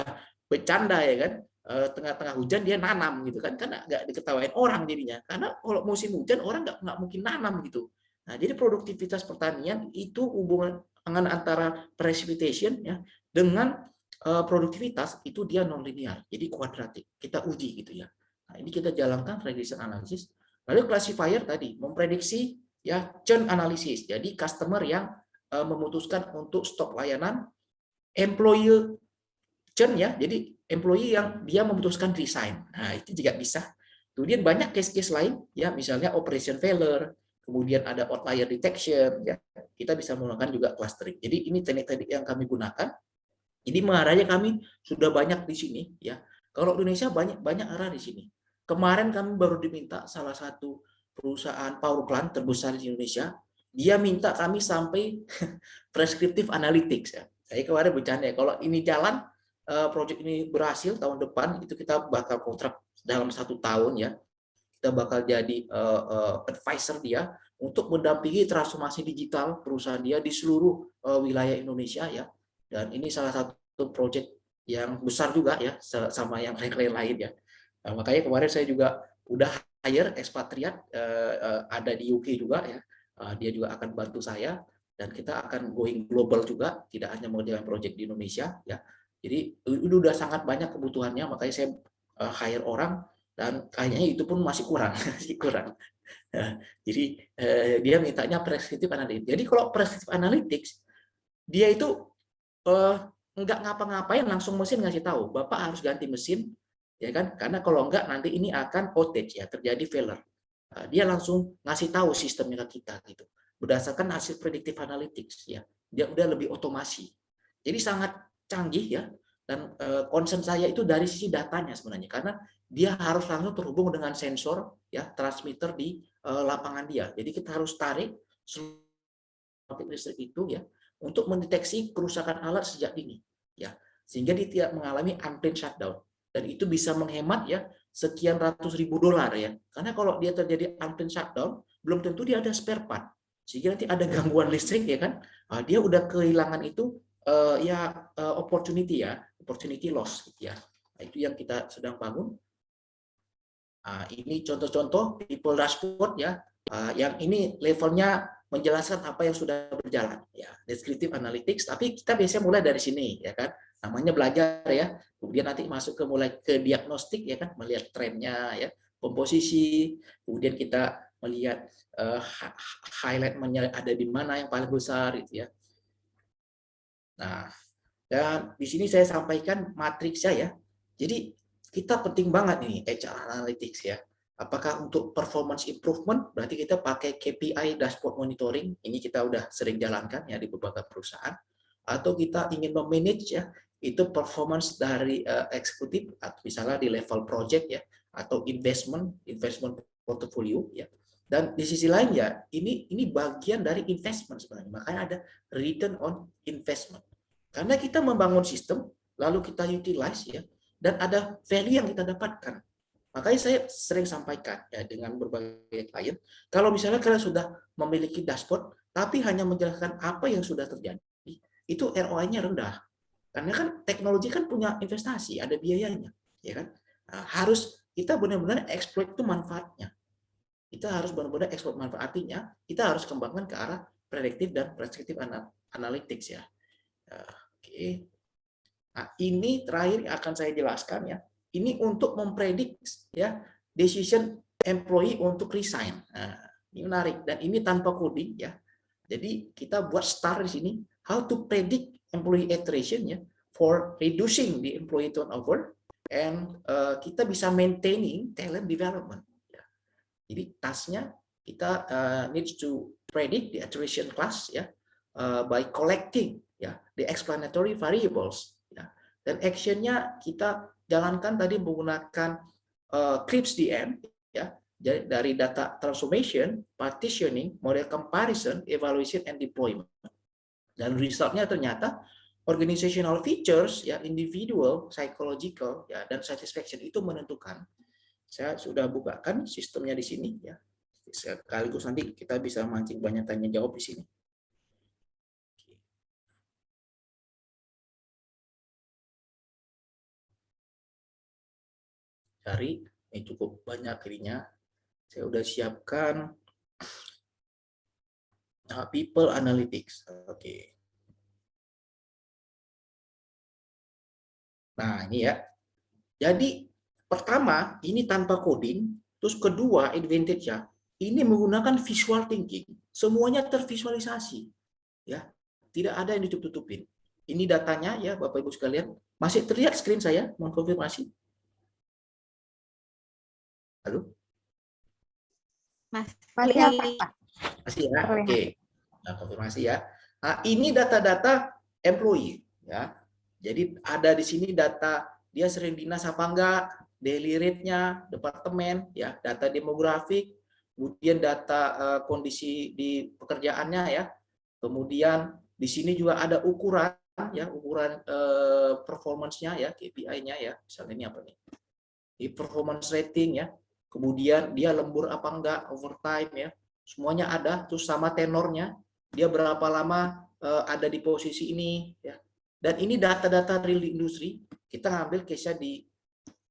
bercanda ya kan, tengah-tengah hujan dia nanam gitu kan, karena nggak diketawain orang jadinya. Karena kalau musim hujan orang nggak mungkin nanam gitu. Nah, jadi produktivitas pertanian itu hubungan antara precipitation ya dengan produktivitas itu dia non-linear, jadi kuadratik. Kita uji gitu ya. Nah, ini kita jalankan regression analysis. Lalu classifier tadi memprediksi ya churn analysis. Jadi customer yang memutuskan untuk stop layanan, employee churn ya, jadi employee yang dia memutuskan resign. Nah, itu juga bisa. Kemudian banyak case-case lain ya, misalnya operation failure, kemudian ada outlier detection ya. Kita bisa menggunakan juga clustering. Jadi ini teknik-teknik yang kami gunakan Jadi makanya kami sudah banyak di sini ya. Kalau Indonesia banyak arah di sini. Kemarin kami baru diminta salah satu perusahaan power plant terbesar di Indonesia, dia minta kami sampai prescriptive analytics ya. Saya kemarin bercanda ya, kalau ini jalan, proyek ini berhasil tahun depan itu kita bakal kontrak dalam 1 tahun ya. Kita bakal jadi advisor dia untuk mendampingi transformasi digital perusahaan dia di seluruh wilayah Indonesia ya. Dan ini salah satu proyek yang besar juga ya, sama yang lain-lain ya. Nah, makanya kemarin saya juga udah hire expatriat, ada di UK juga ya. Dia juga akan bantu saya dan kita akan going global juga, tidak hanya mengerjakan proyek di Indonesia ya. Jadi itu udah sangat banyak kebutuhannya, makanya saya hire orang dan kayaknya itu pun masih kurang, masih kurang. Nah, jadi dia mintanya prescriptive analytics. Jadi kalau prescriptive analytics, dia itu nggak ngapa-ngapain, langsung mesin ngasih tahu, Bapak harus ganti mesin, ya kan? Karena kalau enggak nanti ini akan outage ya, terjadi failure. Dia langsung ngasih tahu sistemnya ke kita gitu. Berdasarkan hasil predictive analytics ya. Dia udah lebih otomasi. Jadi sangat canggih ya, dan concern saya itu dari sisi datanya sebenarnya, karena dia harus langsung terhubung dengan sensor ya, transmitter di lapangan dia. Jadi kita harus tarik listrik itu ya untuk mendeteksi kerusakan alat sejak dini ya, sehingga dia tidak mengalami unplanned shutdown, dan itu bisa menghemat ya sekian ratus ribu dolar ya, karena kalau dia terjadi unplanned shutdown belum tentu dia ada spare part, sehingga nanti ada gangguan listrik ya kan, dia udah kehilangan itu opportunity loss gitu ya. Nah, itu yang kita sedang bangun. Ini contoh-contoh people dashboard ya, yang ini levelnya menjelaskan apa yang sudah berjalan ya, descriptive analytics, tapi kita biasanya mulai dari sini ya kan, namanya belajar ya, kemudian nanti masuk ke mulai ke diagnostik ya kan, melihat trennya ya, komposisi, kemudian kita melihat highlight ada di mana yang paling besar gitu ya. Nah, dan di sini saya sampaikan matriksnya ya. Jadi kita penting banget nih HR Analytics ya. Apakah untuk performance improvement, berarti kita pakai KPI dashboard monitoring, ini kita udah sering jalankan ya di beberapa perusahaan, atau kita ingin memanage ya, itu performance dari eksekutif, misalnya di level project ya, atau investment portfolio ya. Dan di sisi lain ya, ini bagian dari investment sebenarnya, makanya ada return on investment. Karena kita membangun sistem, lalu kita utilize ya, dan ada value yang kita dapatkan. Makanya saya sering sampaikan ya dengan berbagai klien, kalau misalnya kalian sudah memiliki dashboard, tapi hanya menjelaskan apa yang sudah terjadi, itu ROI-nya rendah. Karena kan teknologi kan punya investasi, ada biayanya, ya kan? Nah, harus kita benar-benar exploit itu manfaatnya. Kita harus benar-benar exploit manfaatnya. Kita harus kembangkan ke arah predictive dan prescriptive analytics ya. Oke. Nah, ini terakhir yang akan saya jelaskan ya. Ini untuk memprediksi ya decision employee untuk resign. Nah, ini menarik dan ini tanpa coding ya. Jadi kita buat star di sini how to predict employee attrition ya for reducing the employee turnover, and kita bisa maintaining talent development. Ya. Jadi tasknya kita needs to predict the attrition class ya by collecting ya the explanatory variables ya. Dan actionnya kita jalankan tadi menggunakan CRISP-DM ya, dari data transformation, partitioning, model comparison, evaluation, and deployment. Dan resultnya ternyata organizational features ya, individual, psychological ya, dan satisfaction itu menentukan. Saya sudah bukakan sistemnya di sini ya. Sekaligus nanti kita bisa mancing banyak tanya jawab di sini. Cari, ini cukup banyak ininya. Saya udah siapkan people analytics. Oke. Nah, ini ya. Jadi pertama, ini tanpa coding, terus kedua advantage-nya, ini menggunakan visual thinking. Semuanya tervisualisasi. Ya. Tidak ada yang ditutup-tutupin. Ini datanya ya, Bapak Ibu sekalian. Masih terlihat screen saya? Mau konfirmasi? Halo? Masih ya, Pak. Masih ya? Oke. Nah, konfirmasi ya. Nah, ini data-data employee ya. Jadi ada di sini data dia sering dinas apa enggak, daily rate-nya, departemen, ya, data demografik, kemudian data kondisi di pekerjaannya, ya. Kemudian di sini juga ada ukuran, ya, ukuran performance-nya, ya, KPI-nya, ya. Misalnya ini apa nih? Di performance rating, ya. Kemudian dia lembur apa enggak, overtime, ya. Semuanya ada, terus sama tenornya, dia berapa lama ada di posisi ini, ya. Dan ini data-data real industri, kita ngambil case-nya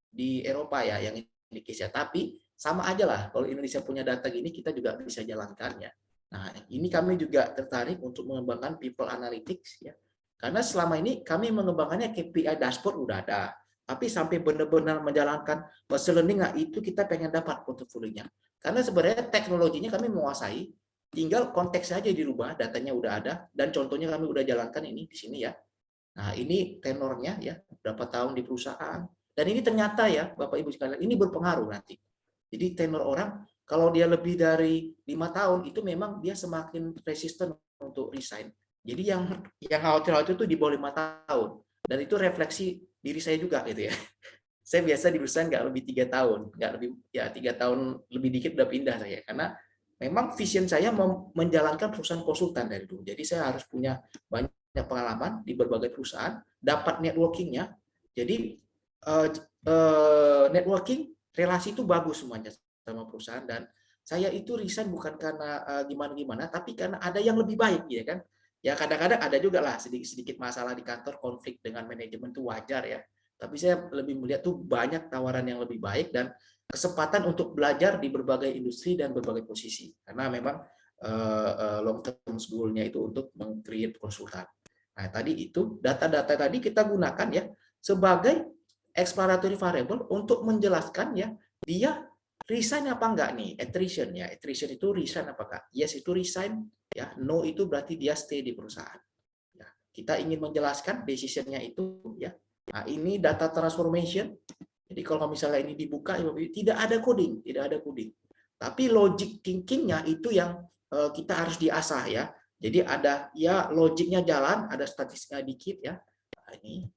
di Eropa, ya, yang ini case-nya. Tapi sama aja lah, kalau Indonesia punya data gini, kita juga bisa jalankannya. Nah, ini kami juga tertarik untuk mengembangkan people analytics, ya. Karena selama ini kami mengembangkannya KPI dashboard udah ada, tapi sampai benar-benar menjalankan machine learning, nah itu kita pengen dapat portofolionya. Karena sebenarnya teknologinya kami menguasai, tinggal konteks saja dirubah, datanya udah ada, dan contohnya kami udah jalankan ini di sini, ya. Nah, ini tenornya, ya, berapa tahun di perusahaan. Dan ini ternyata, ya, Bapak Ibu sekalian, ini berpengaruh nanti. Jadi tenor orang kalau dia lebih dari 5 tahun itu memang dia semakin resisten untuk resign. Jadi yang khawatir itu di bawah 5 tahun. Dan itu refleksi diri saya juga gitu, ya. Saya biasa di perusahaan nggak lebih 3 tahun, nggak lebih, ya, 3 tahun lebih dikit udah pindah saya, karena memang vision saya mau menjalankan perusahaan konsultan dari dulu. Jadi saya harus punya banyak pengalaman di berbagai perusahaan, dapat networkingnya. Jadi networking, relasi itu bagus semuanya sama perusahaan, dan saya itu resign bukan karena gimana-gimana, tapi karena ada yang lebih baik, ya kan. Ya kadang-kadang ada juga lah sedikit-sedikit masalah di kantor, konflik dengan manajemen itu wajar, ya. Tapi saya lebih melihat tuh banyak tawaran yang lebih baik dan kesempatan untuk belajar di berbagai industri dan berbagai posisi. Karena memang long term goal-nya itu untuk meng-create konsultan. Nah, tadi itu data-data tadi kita gunakan, ya, sebagai exploratory variable untuk menjelaskan, ya, dia resign apa enggak nih, attrition, ya. Attrition itu resign apakah? Yes, itu resign, ya. No itu berarti dia stay di perusahaan. Ya. Kita ingin menjelaskan decision-nya itu, ya. Nah, ini data transformation. Jadi kalau misalnya ini dibuka, tidak ada coding, tidak ada coding. Tapi logic thinking-nya itu yang kita harus diasah, ya. Jadi ada, ya, logiknya jalan, ada statistiknya dikit, ya. Nah, ini.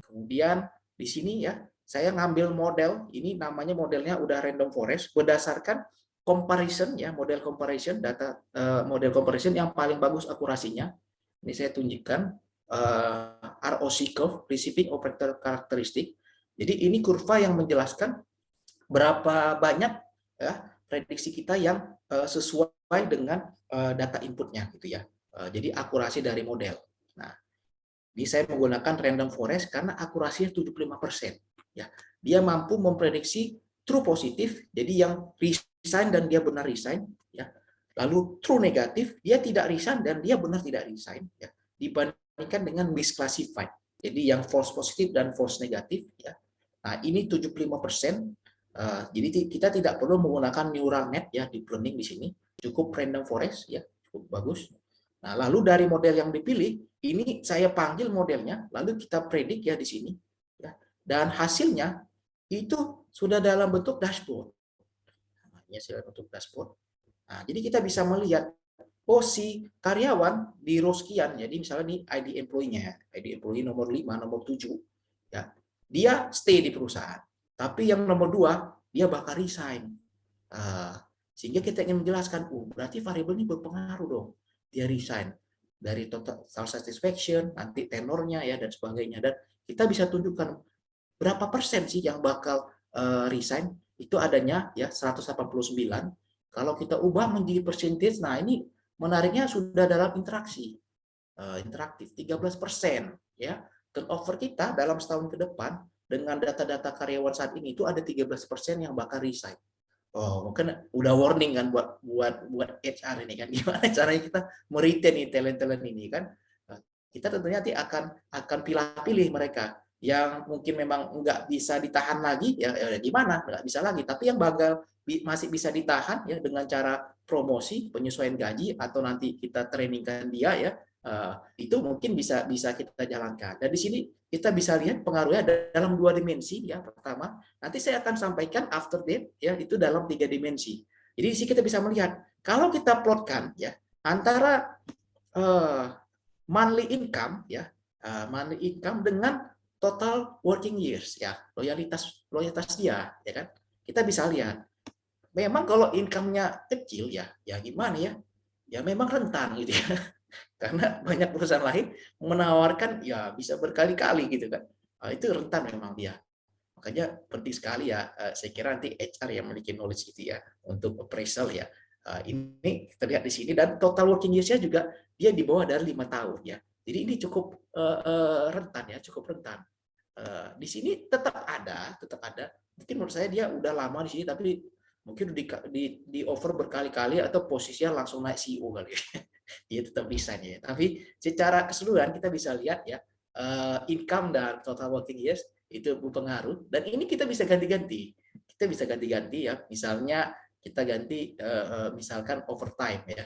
Kemudian di sini, ya, saya ngambil model, ini namanya modelnya udah random forest, berdasarkan comparison, ya, model comparison, data model comparison yang paling bagus akurasinya. Ini saya tunjukkan ROC curve, receiving operator characteristic. Jadi ini kurva yang menjelaskan berapa banyak, ya, prediksi kita yang sesuai dengan data inputnya, gitu, ya. Jadi akurasi dari model. Nah, ini saya menggunakan random forest karena akurasinya 75%. Ya, dia mampu memprediksi true positif, jadi yang resign dan dia benar resign, ya. Lalu true negatif, dia tidak resign dan dia benar tidak resign, ya. Dibandingkan dengan misclassified, jadi yang false positif dan false negatif, ya. Nah, ini 75%. Jadi kita tidak perlu menggunakan neural net, ya, deep learning di sini, cukup random forest, ya, cukup bagus. Nah, lalu dari model yang dipilih, ini saya panggil modelnya, lalu kita predik, ya, di sini, ya. Dan hasilnya itu sudah dalam bentuk dashboard. Namanya sudah bentuk dashboard. Nah, jadi kita bisa melihat, oh, si karyawan di row sekian, jadi misalnya di ID employee-nya, ID employee nomor 5, nomor 7, ya, dia stay di perusahaan. Tapi yang nomor 2, dia bakal resign. Sehingga kita ingin menjelaskan, berarti variabel ini berpengaruh dong. Dia resign dari total satisfaction, nanti tenornya, ya, dan sebagainya. Dan kita bisa tunjukkan berapa persen sih yang bakal resign. Itu adanya, ya, 189. Kalau kita ubah menjadi percentage, nah ini menariknya sudah dalam interaksi. Interaktif 13%, ya. Turnover kita dalam setahun ke depan dengan data-data karyawan saat ini itu ada 13% yang bakal resign. Oh, mungkin udah warning kan buat HR ini kan, gimana caranya kita meretain nih talent-talent ini kan. Kita tentunya nanti akan pilih-pilih mereka yang mungkin memang nggak bisa ditahan lagi, ya, gimana, nggak bisa lagi, tapi yang bakal masih bisa ditahan, ya, dengan cara promosi, penyesuaian gaji, atau nanti kita trainingkan dia, ya. Itu mungkin bisa kita jalankan. Dan di sini kita bisa lihat pengaruhnya dalam 2 dimensi, ya. Pertama, nanti saya akan sampaikan after date, ya, itu dalam 3 dimensi. Jadi di sini kita bisa melihat kalau kita plotkan, ya, antara monthly income, ya, monthly income dengan total working years, ya, loyalitas dia, ya kan? Kita bisa lihat. Memang kalau income-nya kecil, ya gimana ya? Ya memang rentan gitu ya. Karena banyak perusahaan lain menawarkan ya bisa berkali-kali gitu kan. Itu rentan memang dia. Makanya penting sekali ya, saya kira nanti HR yang memiliki knowledge itu ya untuk appraisal ya. Ini terlihat di sini dan total working years-nya juga dia di bawah dari 5 tahun ya. Jadi ini cukup rentan ya, cukup rentan. Di sini tetap ada. Mungkin menurut saya dia udah lama di sini tapi mungkin di offer berkali-kali atau posisinya langsung naik CEO kali ya. Dia tetap resign ya. Tapi secara keseluruhan kita bisa lihat ya, income dan total working years itu berpengaruh dan ini kita bisa ganti-ganti ya, misalnya kita ganti misalkan overtime ya,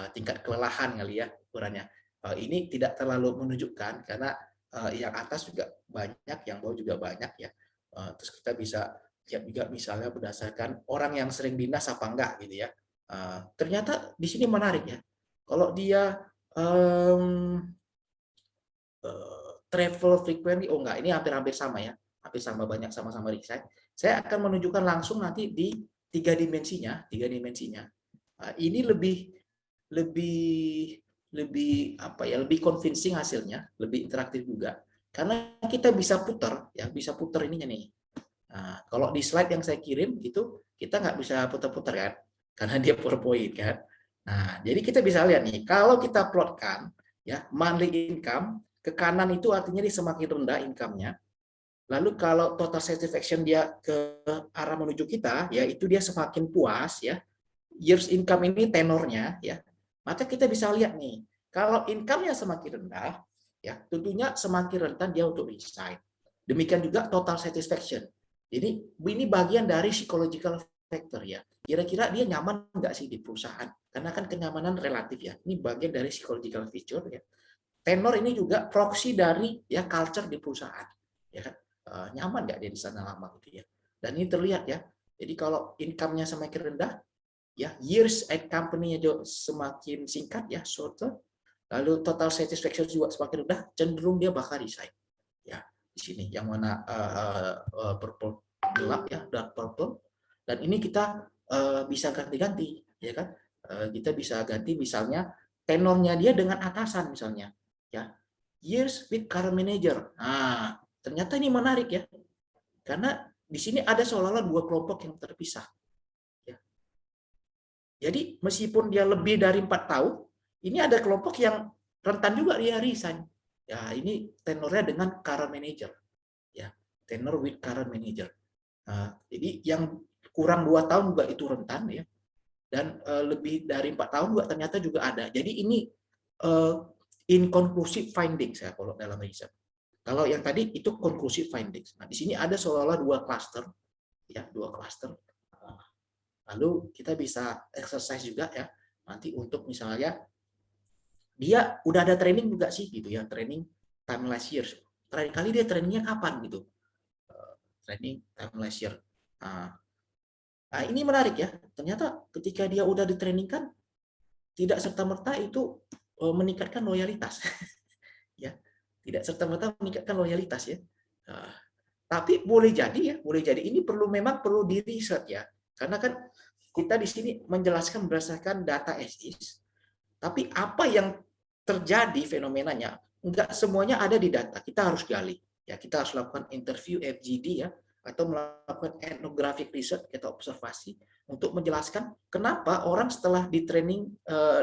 tingkat kelelahan kali ya ukurannya. Ini tidak terlalu menunjukkan karena yang atas juga banyak, yang bawah juga banyak ya. Terus kita bisa lihat juga misalnya berdasarkan orang yang sering dinas apa enggak gitu ya. Ternyata di sini menarik ya, kalau dia travel frequently, oh enggak, ini hampir-hampir sama ya, hampir sama, banyak sama-sama resign. Saya akan menunjukkan langsung nanti di tiga dimensinya. Ini lebih apa ya, lebih convincing hasilnya, lebih interaktif juga, karena kita bisa putar ya, bisa putar ininya nih. Nah, kalau di slide yang saya kirim itu kita nggak bisa putar-putar kan, karena dia PowerPoint kan. Nah, jadi kita bisa lihat nih, kalau kita plotkan ya monthly income ke kanan itu artinya dia semakin rendah income-nya. Lalu kalau total satisfaction dia ke arah menuju kita, ya itu dia semakin puas ya. Years income ini tenornya ya. Maka kita bisa lihat nih, kalau income-nya semakin rendah, ya tentunya semakin rentan dia untuk resign. Demikian juga total satisfaction. Jadi ini bagian dari psychological factor ya. Kira-kira dia nyaman nggak sih di perusahaan? Karena kan kenyamanan relatif ya. Ini bagian dari psychological feature ya. Tenor ini juga proxy dari ya culture di perusahaan, ya kan, nyaman nggak dia di sana lama gitu ya. Dan ini terlihat ya. Jadi kalau income-nya semakin rendah, ya years at company-nya juga semakin singkat ya, shorter. Lalu total satisfaction juga semakin rendah, cenderung dia bakal resign. Ya, di sini yang mana purple gelap ya, dark purple. Dan ini kita bisa ganti-ganti, ya kan? Kita bisa ganti misalnya tenornya dia dengan atasan misalnya. Ya, years with current manager. Nah, ternyata ini menarik ya, karena di sini ada seolah-olah dua kelompok yang terpisah. Ya. Jadi meskipun dia lebih dari 4 tahun, ini ada kelompok yang rentan juga dia resign. Ya, ini tenornya dengan current manager. Ya, tenor with current manager. Nah, jadi yang kurang 2 tahun juga itu rentan ya, dan lebih dari 4 tahun juga ternyata juga ada. Jadi ini inconclusive findings ya kalau dalam riset. Kalau yang tadi itu conclusive findings. Nah, di sini ada seolah-olah dua cluster, ya, dua cluster. Lalu kita bisa exercise juga ya, nanti untuk misalnya dia udah ada training juga sih gitu ya, training timeless years. Terakhir kali dia trainingnya kapan gitu? Training timeless year. Nah, ini menarik ya. Ternyata ketika dia udah ditrainingkan, tidak serta-merta itu meningkatkan loyalitas. Ya, tidak serta-merta meningkatkan loyalitas ya. Tapi boleh jadi ini memang perlu di riset ya. Karena kan kita di sini menjelaskan berdasarkan data as is. Tapi apa yang terjadi fenomenanya enggak semuanya ada di data. Kita harus gali. Ya, kita harus lakukan interview FGD ya, atau melakukan ethnographic research atau observasi untuk menjelaskan kenapa orang setelah di training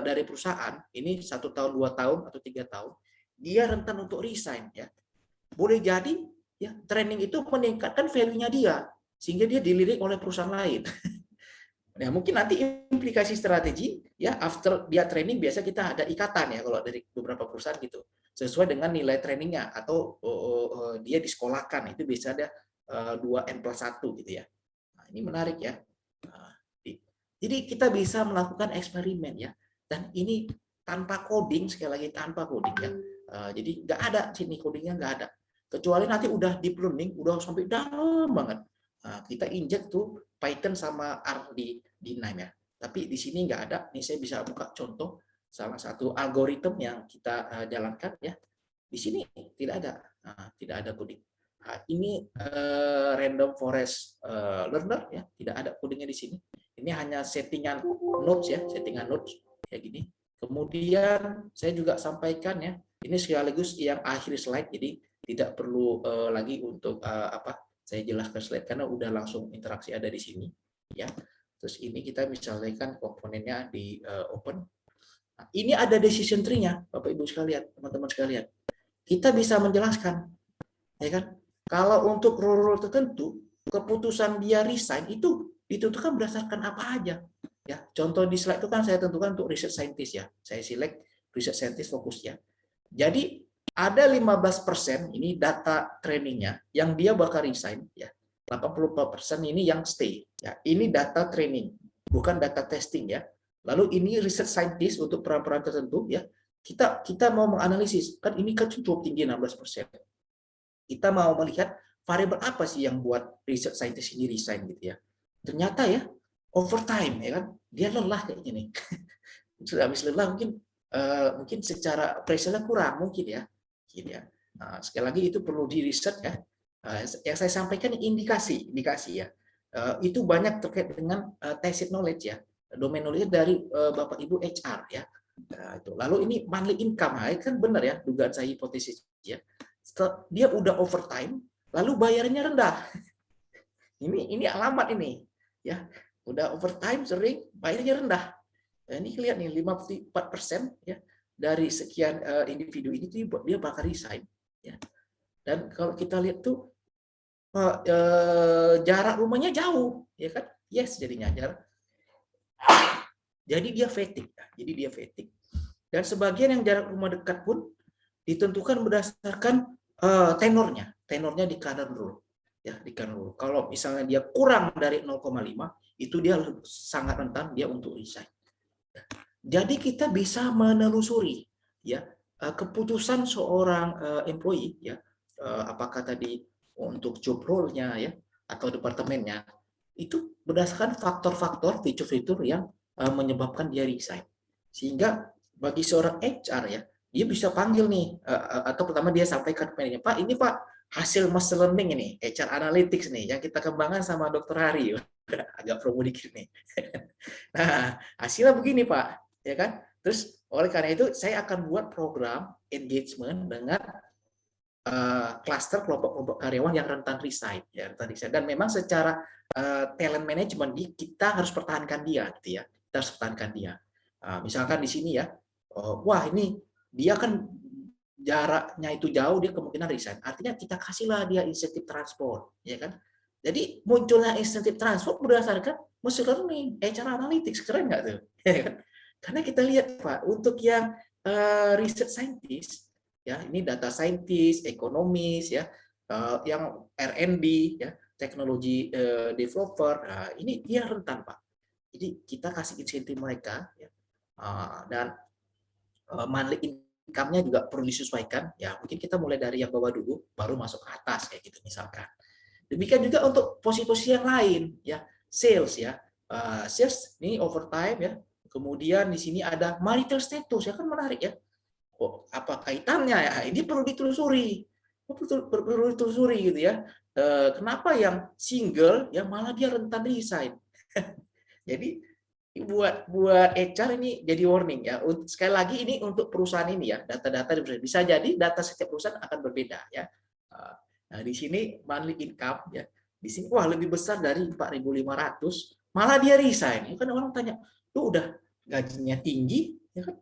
dari perusahaan ini 1 tahun, 2 tahun atau 3 tahun dia rentan untuk resign ya. Boleh jadi ya training itu meningkatkan value-nya dia sehingga dia dilirik oleh perusahaan lain. Nah, mungkin nanti implikasi strategi ya after dia training biasa kita ada ikatan ya kalau dari beberapa perusahaan gitu. Sesuai dengan nilai trainingnya atau dia disekolahkan itu bisa ada 2N+1 gitu ya. Nah, ini menarik ya. Jadi kita bisa melakukan eksperimen ya. Dan ini tanpa coding, sekali lagi tanpa coding ya. Jadi nggak ada sini codingnya, nggak ada. Kecuali nanti udah deep learning, udah sampai dalam banget. Kita injek tuh Python sama R di NIME ya. Tapi di sini nggak ada. Ini saya bisa buka contoh salah satu algoritma yang kita jalankan ya. Di sini tidak ada, tidak ada coding. Nah, ini random forest learner ya, tidak ada codingnya di sini. Ini hanya settingan nodes ya, settingan nodes kayak gini. Kemudian saya juga sampaikan ya, ini sekaligus yang akhir slide, jadi tidak perlu lagi untuk saya jelaskan slide karena udah langsung interaksi ada di sini ya. Terus ini kita misalkan komponennya di open. Nah, ini ada decision tree-nya, Bapak Ibu sekalian, teman-teman sekalian. Kita bisa menjelaskan, ya kan? Kalau untuk role tertentu, keputusan dia resign itu ditentukan berdasarkan apa aja. Ya, contoh di slide itu kan saya tentukan untuk research scientist ya. Saya select research scientist fokus ya. Jadi ada 15% ini data trainingnya yang dia bakal resign ya. 84% ini yang stay ya. Ini data training, bukan data testing ya. Lalu ini research scientist untuk peran-peran tertentu ya. Kita mau menganalisis, kan ini kan cukup tinggi 16%. Kita mau melihat variabel apa sih yang buat research scientist ini resign gitu ya. Ternyata ya overtime ya kan, dia lelah kayak gini. Sudah habis lelah mungkin secara pressure-nya kurang mungkin ya. Gitu ya. Nah, sekali lagi itu perlu di riset ya. Yang saya sampaikan indikasi ya. Itu banyak terkait dengan tacit knowledge ya. Domain knowledge dari Bapak Ibu HR ya. Nah, itu. Lalu ini monthly income, nah, itu kan benar ya dugaan saya hipotesis ya. Dia udah overtime, lalu bayarnya rendah. Ini alamat ini ya. Udah overtime sering, bayarnya rendah. Nah, ini lihat nih 54% ya dari sekian individu ini tuh dia bakal resign ya. Dan kalau kita lihat tuh jarak rumahnya jauh ya kan? Yes, jadinya jarak. Jadi dia fatigue. Dan sebagian yang jarak rumah dekat pun ditentukan berdasarkan tenornya di current rule. Ya, di current rule. Kalau misalnya dia kurang dari 0,5, itu dia sangat rentan dia untuk resign. Jadi kita bisa menelusuri ya keputusan seorang employee ya, apakah tadi untuk job role-nya ya atau departemennya itu berdasarkan faktor-faktor fitur-fitur yang menyebabkan dia resign. Sehingga bagi seorang HR ya, dia bisa panggil nih atau pertama dia sampaikan ke manajer, Pak, ini Pak hasil machine learning ini, HR analytics nih yang kita kembangkan sama Dr. Hari. Agak promo dikit nih. Nah, hasilnya begini Pak, ya kan? Terus oleh karena itu saya akan buat program engagement dengan klaster kelompok-kelompok karyawan yang rentan resign ya, dan memang secara talent management kita harus pertahankan dia gitu ya. Kita harus pertahankan dia. Misalkan di sini ya, wah ini dia kan jaraknya itu jauh, dia kemungkinan resign. Artinya kita kasihlah dia insentif transport, ya kan? Jadi munculnya insentif transport berdasarkan machine learning, HR analytics, keren nggak tuh? Karena kita lihat Pak, untuk yang research scientist, ya ini data scientist, ekonomis, ya, yang R&D, ya, teknologi developer, ini dia rentan Pak. Jadi kita kasih insentif mereka, ya, dan monthly income-nya juga perlu disesuaikan. Ya mungkin kita mulai dari yang bawah dulu, baru masuk ke atas kayak gitu misalkan. Demikian juga untuk posisi-posisi yang lain, ya sales ya, sales ini overtime ya. Kemudian di sini ada marital status ya kan menarik ya. Oh, apa kaitannya ya? Ini perlu ditelusuri, perlu ditelusuri gitu ya. Kenapa yang single yang malah dia rentan resign? Jadi buat HR ini jadi warning ya. Sekali lagi ini untuk perusahaan ini ya, data-data bisa jadi data setiap perusahaan akan berbeda ya. Nah, di sini monthly income ya. Di sini wah lebih besar dari 4.500, malah dia resign. Ya kan orang tanya, "Lu udah gajinya tinggi ya kan?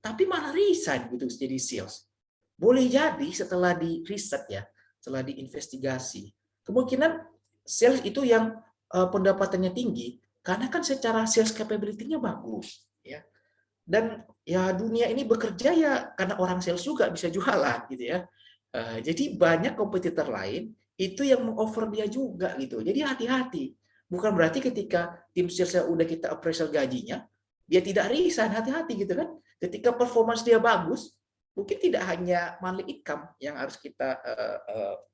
Tapi malah resign gitu jadi sales." Boleh jadi setelah di riset ya, setelah diinvestigasi, kemungkinan sales itu yang pendapatannya tinggi karena kan secara sales capability-nya bagus ya. Dan ya dunia ini bekerja ya karena orang sales juga bisa jualan gitu ya. Jadi banyak kompetitor lain itu yang meng-offer dia juga gitu. Jadi hati-hati. Bukan berarti ketika tim sales udah kita appraisal gajinya, dia tidak resign, hati-hati gitu kan. Ketika performance dia bagus, mungkin tidak hanya monthly income yang harus kita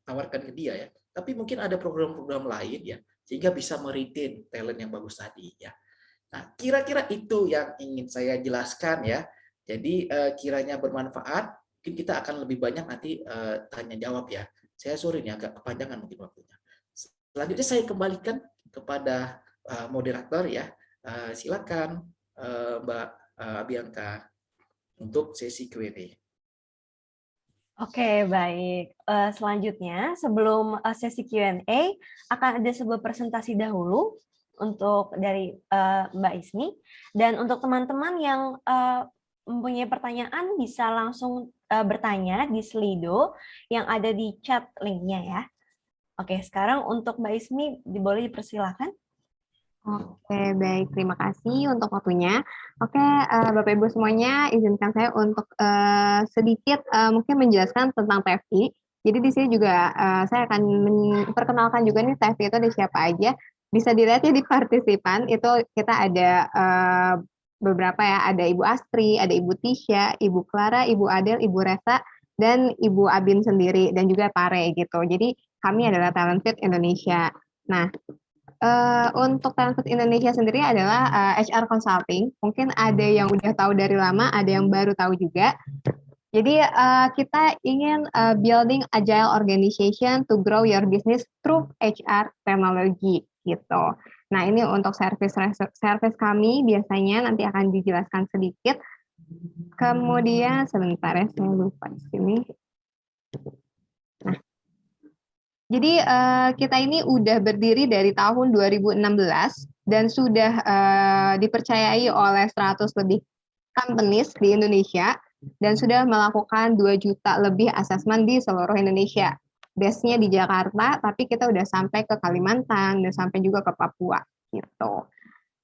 tawarkan ke dia ya, tapi mungkin ada program-program lain ya, sehingga bisa meretain talent yang bagus tadi ya. Nah, kira-kira itu yang ingin saya jelaskan ya. Jadi kiranya bermanfaat. mungkin kita akan lebih banyak nanti tanya jawab ya. Saya sorry nih agak kepanjangan mungkin waktunya. Selanjutnya saya kembalikan kepada moderator ya. Silakan Mbak Abianka untuk sesi Q&A. Oke, baik. Selanjutnya, sebelum sesi Q&A, akan ada sebuah presentasi dahulu untuk dari Mbak Ismi. Dan untuk teman-teman yang mempunyai pertanyaan, bisa langsung bertanya di Slido yang ada di chat linknya ya. Oke, sekarang untuk Mbak Ismi, boleh dipersilakan. Oke, baik. Terima kasih untuk waktunya. Oke, Bapak Ibu semuanya, izinkan saya untuk sedikit mungkin menjelaskan tentang TFI. Jadi di sini juga saya akan memperkenalkan juga nih TFI itu ada siapa aja. Bisa dilihat ya di partisipan, itu kita ada beberapa ya, ada Ibu Astri, ada Ibu Tisha, Ibu Clara, Ibu Adel, Ibu Resa, dan Ibu Abin sendiri, dan juga Pare gitu. Jadi kami adalah Talent Fit Indonesia. Nah, untuk Talent Fit Indonesia sendiri adalah HR consulting. Mungkin ada yang udah tahu dari lama, ada yang baru tahu juga. Jadi kita ingin building agile organization to grow your business through HR technology gitu. Nah, ini untuk service kami biasanya nanti akan dijelaskan sedikit. Kemudian sebentar ya, saya lupa di sini. Nah, jadi kita ini udah berdiri dari tahun 2016 dan sudah dipercayai oleh 100 lebih companies di Indonesia dan sudah melakukan 2 juta lebih asesmen di seluruh Indonesia. Base-nya di Jakarta, tapi kita udah sampai ke Kalimantan dan sampai juga ke Papua gitu.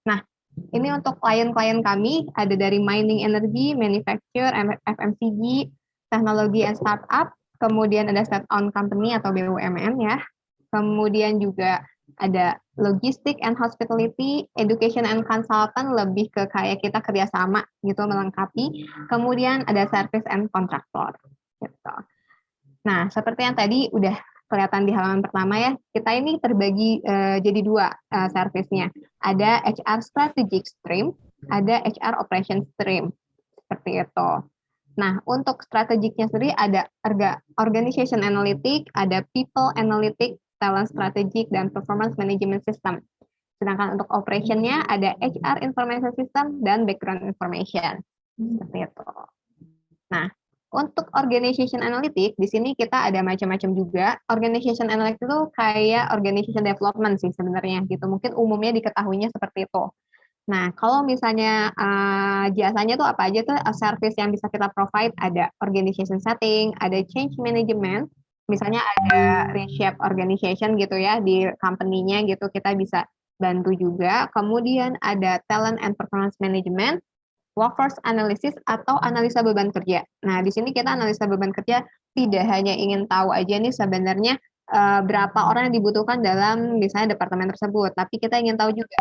Nah, ini untuk klien-klien kami ada dari mining energy, manufacture, FMCG, teknologi and startup, kemudian ada state-owned company atau BUMN ya. Kemudian juga ada logistik and hospitality, education and consultant, lebih ke kayak kita kerjasama gitu melengkapi. Kemudian ada service and contractor gitu. Nah, seperti yang tadi udah kelihatan di halaman pertama ya, kita ini terbagi jadi 2 service-nya. Ada HR strategic stream, ada HR operation stream. Seperti itu. Nah, untuk strategiknya sendiri ada organization analytic, ada people analytic, talent strategic, dan performance management system. Sedangkan untuk operation-nya ada HR information system dan background information. Seperti itu. Nah, untuk organization analytic, di sini kita ada macam-macam juga. Organization analytic itu kayak organization development sih sebenarnya gitu. Mungkin umumnya diketahuinya seperti itu. Nah, kalau misalnya jasanya tuh apa aja tuh service yang bisa kita provide, ada organization setting, ada change management, misalnya ada reshape organization gitu ya di company-nya gitu, kita bisa bantu juga. Kemudian ada talent and performance management, workforce analysis atau analisa beban kerja. Nah, di sini kita analisa beban kerja tidak hanya ingin tahu aja nih sebenarnya berapa orang yang dibutuhkan dalam misalnya departemen tersebut, tapi kita ingin tahu juga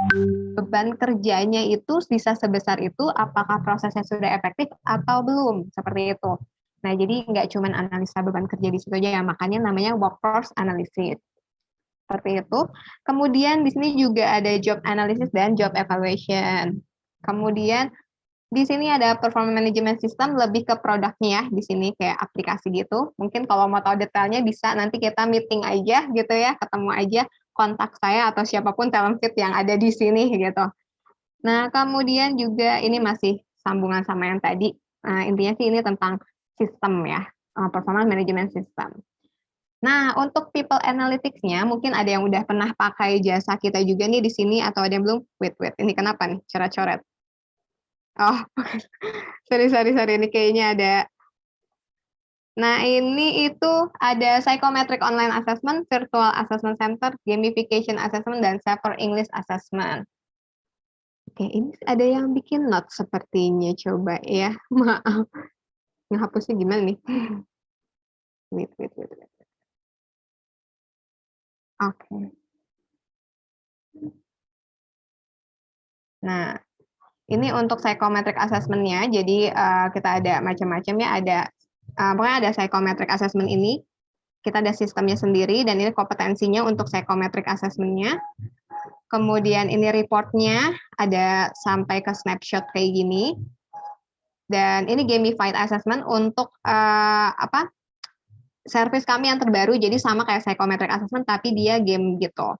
beban kerjanya itu bisa sebesar itu, apakah prosesnya sudah efektif atau belum, seperti itu. Nah, jadi nggak cuma analisa beban kerja di situ aja ya, makanya namanya workforce analysis. Seperti itu. Kemudian di sini juga ada job analysis dan job evaluation. Kemudian di sini ada performance management system, lebih ke produknya ya, di sini kayak aplikasi gitu. Mungkin kalau mau tahu detailnya bisa nanti kita meeting aja gitu ya, ketemu aja, kontak saya atau siapapun talent fit yang ada di sini gitu. Nah, kemudian juga ini masih sambungan sama yang tadi. Nah, intinya sih ini tentang sistem ya, performance management system. Nah, untuk people analytics-nya mungkin ada yang udah pernah pakai jasa kita juga nih di sini atau ada yang belum? Wait, ini kenapa nih? Coret-coret. Oh, sorry, ini kayaknya ada. Nah, ini itu ada psychometric online assessment, virtual assessment center, gamification assessment, dan safer English assessment. Oke, ini ada yang bikin note sepertinya, coba ya. Maaf. Ngehapusnya gimana nih? Wait. Oke. Nah, ini untuk psychometric assessment-nya, jadi kita ada macam-macam ya, pokoknya ada psychometric assessment ini, kita ada sistemnya sendiri, dan ini kompetensinya untuk psychometric assessment-nya. Kemudian ini report-nya, ada sampai ke snapshot kayak gini. Dan ini gamified assessment untuk service kami yang terbaru, jadi sama kayak psychometric assessment tapi dia game gitu.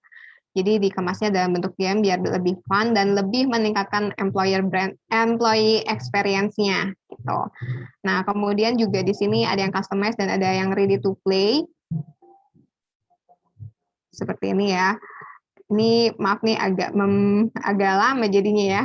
Jadi dikemasnya dalam bentuk game biar lebih fun dan lebih meningkatkan employee experience-nya gitu. Nah, kemudian juga di sini ada yang customize dan ada yang ready to play. Seperti ini ya. Ini maaf nih agak lama jadinya ya.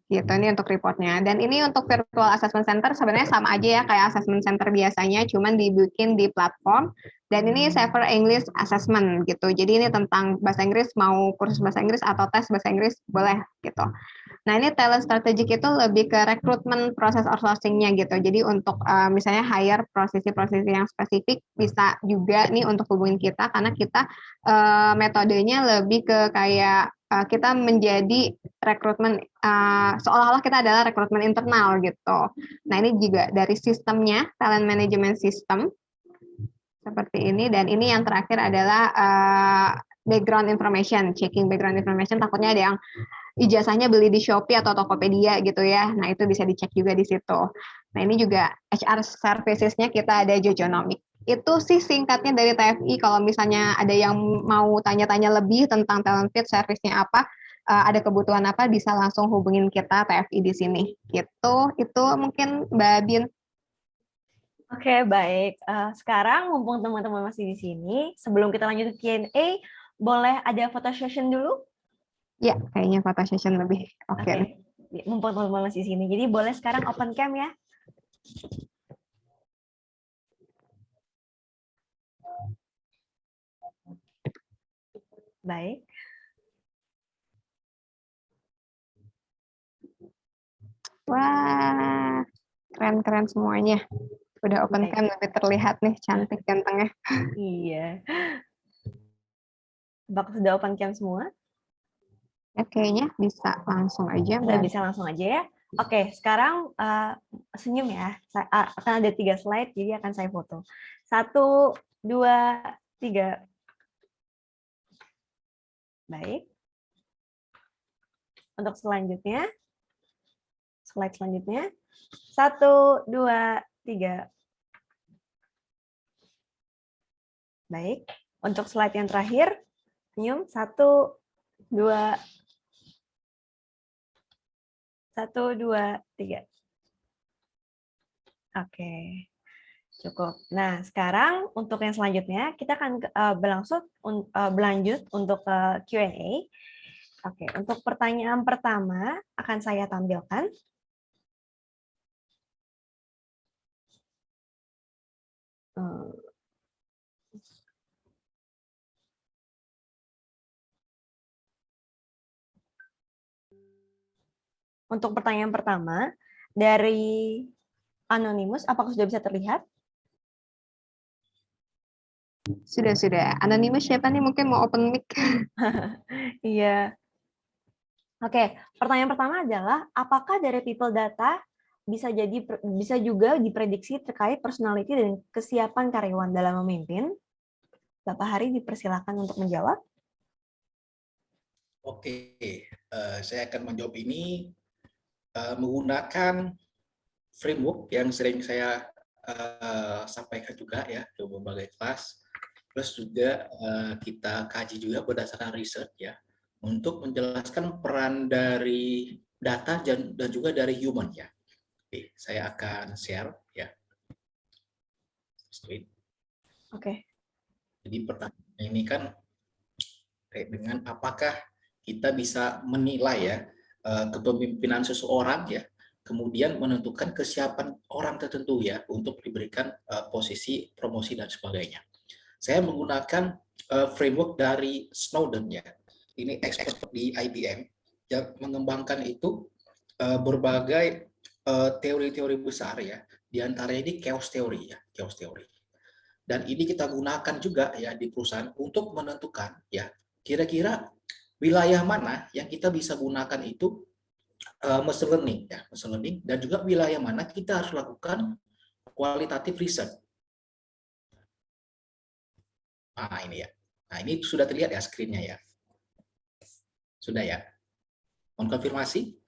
Gitu, ini untuk reportnya. Dan ini untuk virtual assessment center sebenarnya sama aja ya kayak assessment center biasanya, cuman dibikin di platform. Dan ini Saver English Assessment gitu. Jadi ini tentang bahasa Inggris, mau kursus bahasa Inggris atau tes bahasa Inggris boleh gitu. Nah, ini talent strategic itu lebih ke rekrutmen proses outsourcing-nya gitu. Jadi untuk misalnya hire posisi-posisi yang spesifik bisa juga nih untuk hubungin kita karena kita metodenya lebih ke kayak kita menjadi rekrutmen seolah-olah kita adalah rekrutmen internal gitu. Nah, ini juga dari sistemnya, talent management system seperti ini, dan ini yang terakhir adalah background information, checking background information, takutnya ada yang ijazahnya beli di Shopee atau Tokopedia gitu ya. Nah, itu bisa dicek juga di situ. Nah, ini juga HR services-nya kita ada Jojonomic. Itu sih singkatnya dari TFI. Kalau misalnya ada yang mau tanya-tanya lebih tentang talent fit service-nya apa, ada kebutuhan apa, bisa langsung hubungin kita TFI di sini. Gitu. Itu mungkin Mbak Bin. Oke, baik. Sekarang mumpung teman-teman masih di sini, sebelum kita lanjut ke Q&A, boleh ada photo session dulu? Ya, kayaknya foto session lebih oke. Mumpung teman-teman masih di sini. Jadi boleh sekarang open cam ya. Baik. Wah, keren-keren semuanya. Udah open cam, lebih terlihat nih cantik gantengnya. Iya. Apakah sudah open cam semua? Ya, kayaknya bisa langsung aja. Udah bisa langsung aja ya. Oke, sekarang senyum ya. Akan ada 3 slide, jadi akan saya foto. 1, 2, 3. Baik. Untuk selanjutnya, slide selanjutnya. 1, 2, 3. Baik. Untuk slide yang terakhir, senyum. 1, 2, 3. Oke, cukup. Nah, sekarang untuk yang selanjutnya, kita akan berlanjut untuk Q&A. Oke, untuk pertanyaan pertama akan saya tampilkan. Untuk pertanyaan pertama, dari Anonymous, apakah sudah bisa terlihat? Sudah. Anonymous siapa nih? Mungkin mau open mic. Iya. Oke, pertanyaan pertama adalah, apakah dari people data bisa juga diprediksi terkait personality dan kesiapan karyawan dalam memimpin? Bapak Hari dipersilakan untuk menjawab. Oke, saya akan menjawab ini menggunakan framework yang sering saya sampaikan juga ya ke berbagai kelas, plus juga kita kaji juga berdasarkan riset ya untuk menjelaskan peran dari data dan juga dari human ya. Oke, saya akan share ya. Oke. Jadi pertanyaan ini kan terkait dengan apakah kita bisa menilai ya kepemimpinan seseorang ya, kemudian menentukan kesiapan orang tertentu ya untuk diberikan posisi promosi dan sebagainya. Saya menggunakan framework dari Snowden ya. Ini expert di IBM yang mengembangkan itu berbagai teori-teori besar ya. Di antaranya ini chaos theory ya, chaos theory. Dan ini kita gunakan juga ya di perusahaan untuk menentukan ya kira-kira wilayah mana yang kita bisa gunakan itu machine learning ya, machine learning, dan juga wilayah mana kita harus lakukan kualitatif riset. Nah, ini ya. Nah, ini sudah terlihat ya screen-nya ya. Sudah ya. Mohon konfirmasi.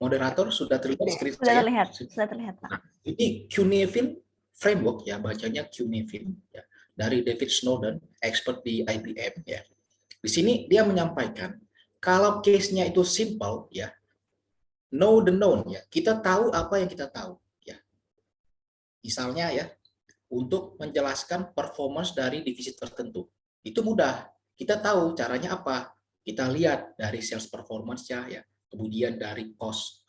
Moderator sudah terlihat screen Sudah saya? terlihat Pak. Nah, ini Cuneiform Framework ya, bacanya Cuneiform ya, dari David Snowden, expert di IBM ya. Di sini dia menyampaikan kalau case-nya itu simple ya, know the known ya, kita tahu apa yang kita tahu ya. Misalnya ya, untuk menjelaskan performance dari divisi tertentu. Itu mudah. Kita tahu caranya apa. Kita lihat dari sales performance-nya ya, kemudian dari cost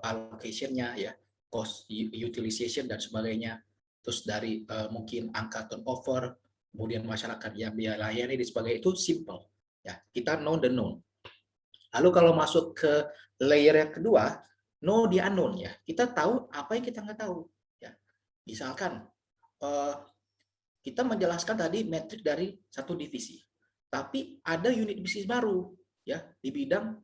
allocation-nya ya, cost utilization dan sebagainya. Terus dari mungkin angka turnover, kemudian masyarakat yang dia layani dan sebagainya, itu simple. Ya, kita know the known. Lalu kalau masuk ke layer yang kedua, know the unknown ya. Kita tahu apa yang kita nggak tahu. Ya. Misalkan kita menjelaskan tadi metrik dari satu divisi, tapi ada unit bisnis baru ya di bidang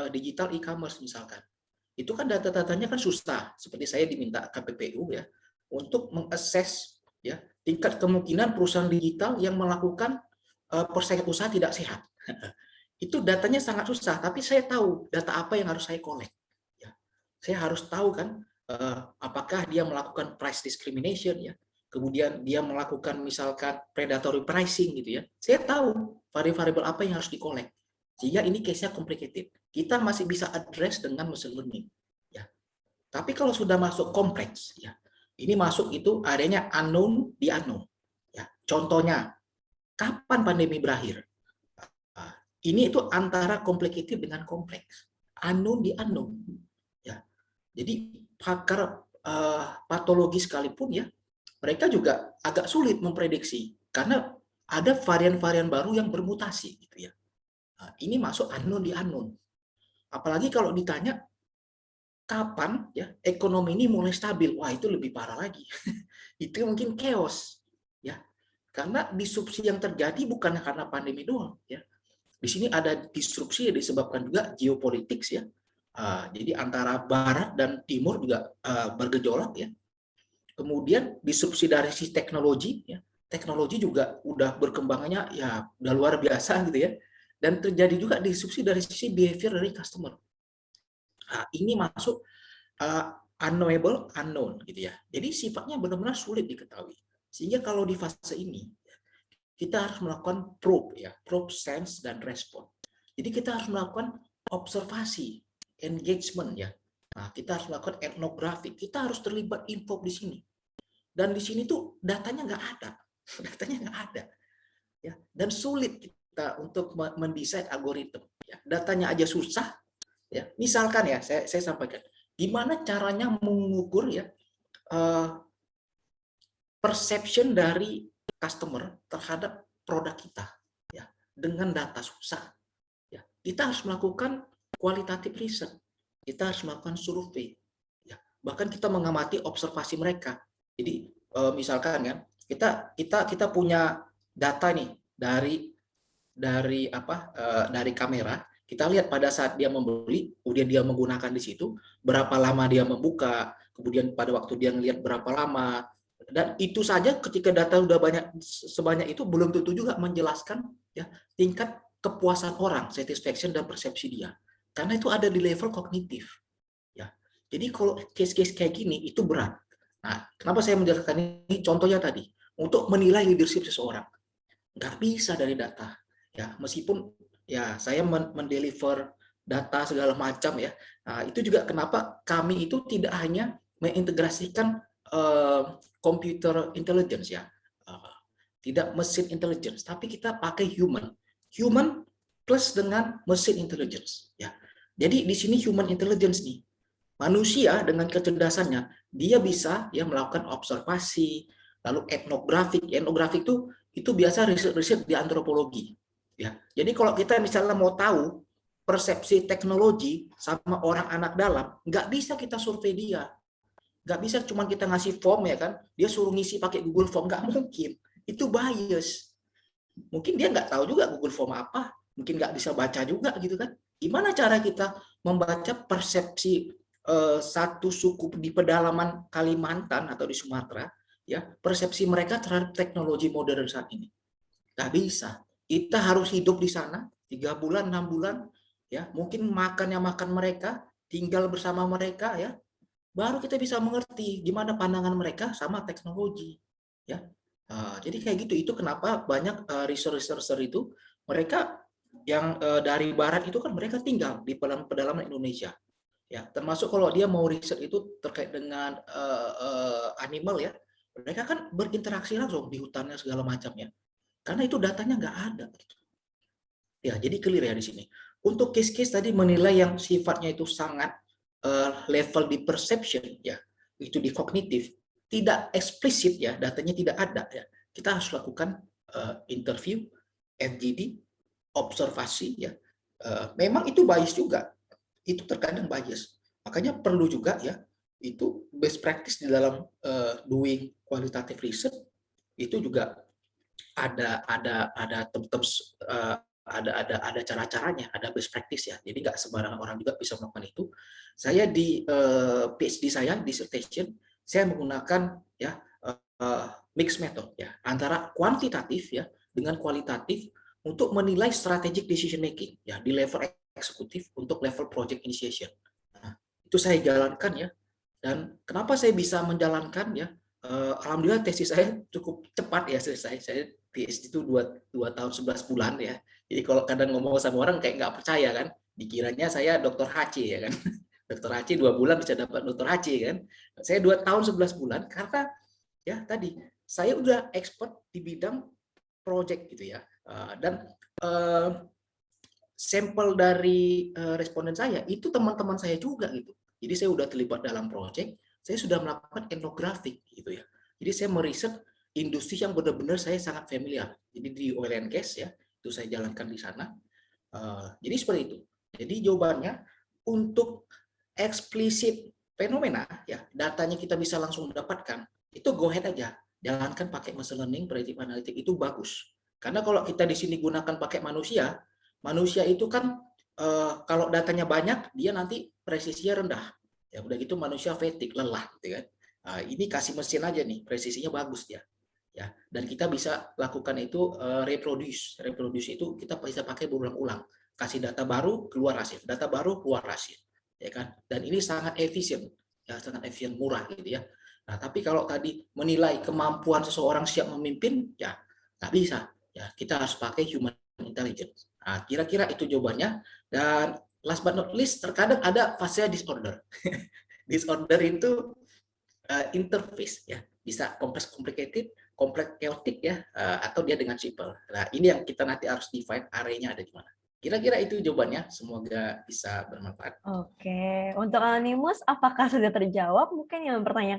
digital e-commerce misalkan. Itu kan data-datanya kan susah, seperti saya diminta KPPU ya untuk mengakses ya tingkat kemungkinan perusahaan digital yang melakukan persaingan usaha tidak sehat. Itu datanya sangat susah, tapi saya tahu data apa yang harus saya collect. Ya. Saya harus tahu kan apakah dia melakukan price discrimination ya, kemudian dia melakukan misalkan predatory pricing gitu ya. Saya tahu variabel apa yang harus di-collect. Sehingga ini case-nya complicated. Kita masih bisa address dengan machine learning. Ya. Tapi kalau sudah masuk kompleks, ya, ini masuk itu adanya unknown di unknown. Ya. Contohnya, kapan pandemi berakhir? Ini itu antara complicated dengan kompleks. Unknown di unknown. Ya. Jadi pakar patologi sekalipun ya, mereka juga agak sulit memprediksi karena ada varian-varian baru yang bermutasi gitu ya. Nah, ini masuk unknown di unknown. Apalagi kalau ditanya kapan ya ekonomi ini mulai stabil, wah itu lebih parah lagi. Itu mungkin chaos ya. Karena disrupsi yang terjadi bukan karena pandemi doang ya. Di sini ada disrupsi yang disebabkan juga geopolitik ya. Jadi antara barat dan timur juga bergejolak ya. Kemudian disrupsi dari sisi teknologi ya. Teknologi juga udah berkembangannya ya udah luar biasa gitu ya. Dan terjadi juga disrupsi dari sisi behavior dari customer. Ini masuk unknowable unknown gitu ya. Jadi sifatnya benar-benar sulit diketahui. Sehingga kalau di fase ini kita harus melakukan probe ya, probe, sense dan respon. Jadi kita harus melakukan observasi, engagement ya. Nah, kita harus melakukan etnografi, kita harus terlibat info di sini. Dan di sini tuh datanya nggak ada, datanya nggak ada. Ya, dan sulit kita untuk mendesain algoritma. Ya, datanya aja susah. Ya, misalkan ya, saya sampaikan, gimana caranya mengukur ya perception dari customer terhadap produk kita ya dengan data susah ya. Kita harus melakukan qualitative research, kita harus melakukan survei ya, bahkan kita mengamati observasi mereka. Jadi misalkan kan kita punya data nih dari kamera, kita lihat pada saat dia membeli kemudian dia menggunakan di situ berapa lama dia membuka, kemudian pada waktu dia ngelihat berapa lama. Dan itu saja ketika data udah banyak sebanyak itu belum tentu juga menjelaskan ya tingkat kepuasan orang, satisfaction dan persepsi dia. Karena itu ada di level kognitif. Ya. Jadi kalau case-case kayak gini itu berat. Nah, kenapa saya menjelaskan ini contohnya tadi? Untuk menilai leadership seseorang. Nggak bisa dari data. Ya, meskipun ya saya mendeliver data segala macam ya. Nah, itu juga kenapa kami itu tidak hanya mengintegrasikan computer intelligence ya, tidak mesin intelligence, tapi kita pakai human plus dengan mesin intelligence ya. Jadi di sini human intelligence nih, manusia dengan kecerdasannya dia bisa ya melakukan observasi, lalu etnografik itu biasa riset di antropologi ya. Jadi kalau kita misalnya mau tahu persepsi teknologi sama orang anak dalam, nggak bisa kita survei dia. Nggak bisa cuma kita ngasih form ya kan, dia suruh ngisi pakai Google Form, nggak mungkin. Itu bias. Mungkin dia nggak tahu juga Google Form apa, mungkin nggak bisa baca juga gitu kan. Gimana cara kita membaca persepsi satu suku di pedalaman Kalimantan atau di Sumatera, ya persepsi mereka terhadap teknologi modern saat ini? Nggak bisa. Kita harus hidup di sana 3 bulan, 6 bulan, ya mungkin makan mereka tinggal bersama mereka ya, baru kita bisa mengerti gimana pandangan mereka sama teknologi ya. Jadi kayak gitu, itu kenapa banyak researcher itu mereka yang dari barat itu kan mereka tinggal di pedalaman Indonesia ya, termasuk kalau dia mau riset itu terkait dengan animal ya, mereka kan berinteraksi langsung di hutannya segala macamnya, karena itu datanya nggak ada gitu. Ya, jadi clear ya di sini. Untuk case-case tadi menilai yang sifatnya itu sangat level di perception ya, itu di kognitif, tidak eksplisit ya, datanya tidak ada ya. Kita harus lakukan interview, FGD, observasi ya. Memang itu bias juga, itu terkadang bias. Makanya perlu juga ya, itu best practice di dalam doing qualitative research itu juga ada terms, ada cara-caranya, ada best practice ya. Jadi nggak sembarangan orang juga bisa melakukan itu. Saya di PhD saya dissertation, saya menggunakan ya mixed method ya, antara kuantitatif ya dengan kualitatif untuk menilai strategic decision making ya di level eksekutif untuk level project initiation. Nah, itu saya jalankan ya. Dan kenapa saya bisa menjalankan ya? Alhamdulillah tesis saya cukup cepat ya selesai. Saya PhD itu 2 tahun 11 bulan ya. Jadi kalau kadang ngomong sama orang kayak nggak percaya kan, dikiranya saya dokter HC ya kan. Dokter HC 2 bulan bisa dapat dokter HC kan. Saya 2 tahun 11 bulan karena ya tadi saya udah expert di bidang project gitu ya. Dan sampel dari responden saya itu teman-teman saya juga gitu. Jadi saya udah terlibat dalam project, saya sudah melakukan etnografik gitu ya. Jadi saya meriset industri yang benar-benar saya sangat familiar. Jadi di oil and gas ya, itu saya jalankan di sana. Jadi seperti itu. Jadi jawabannya untuk eksplisit fenomena ya, datanya kita bisa langsung mendapatkan, itu go ahead aja. Jalankan pakai machine learning, predictive analytics itu bagus. Karena kalau kita di sini gunakan pakai manusia itu kan kalau datanya banyak, dia nanti presisinya rendah. Ya udah gitu manusia fatigue, lelah gitu kan. Ini kasih mesin aja nih, presisinya bagus dia. Ya, dan kita bisa lakukan itu reproduce. Reproduce itu kita bisa pakai berulang-ulang. Kasih data baru, keluar hasil. Data baru, keluar hasil. Ya kan? Dan ini sangat efisien. Ya, sangat efisien, murah gitu ya. Nah, tapi kalau tadi menilai kemampuan seseorang siap memimpin, ya nggak bisa. Ya, kita harus pakai human intelligence. Nah, kira-kira itu jawabannya. Dan last but not least, terkadang ada fase disorder. Disorder itu interface ya, bisa kompleks complicated, kompleks chaotic ya, atau dia dengan simple. Nah, ini yang kita nanti harus define areanya ada di mana. Kira-kira itu jawabannya, semoga bisa bermanfaat. Oke, untuk Anonymous, apakah sudah terjawab? Mungkin yang bertanya?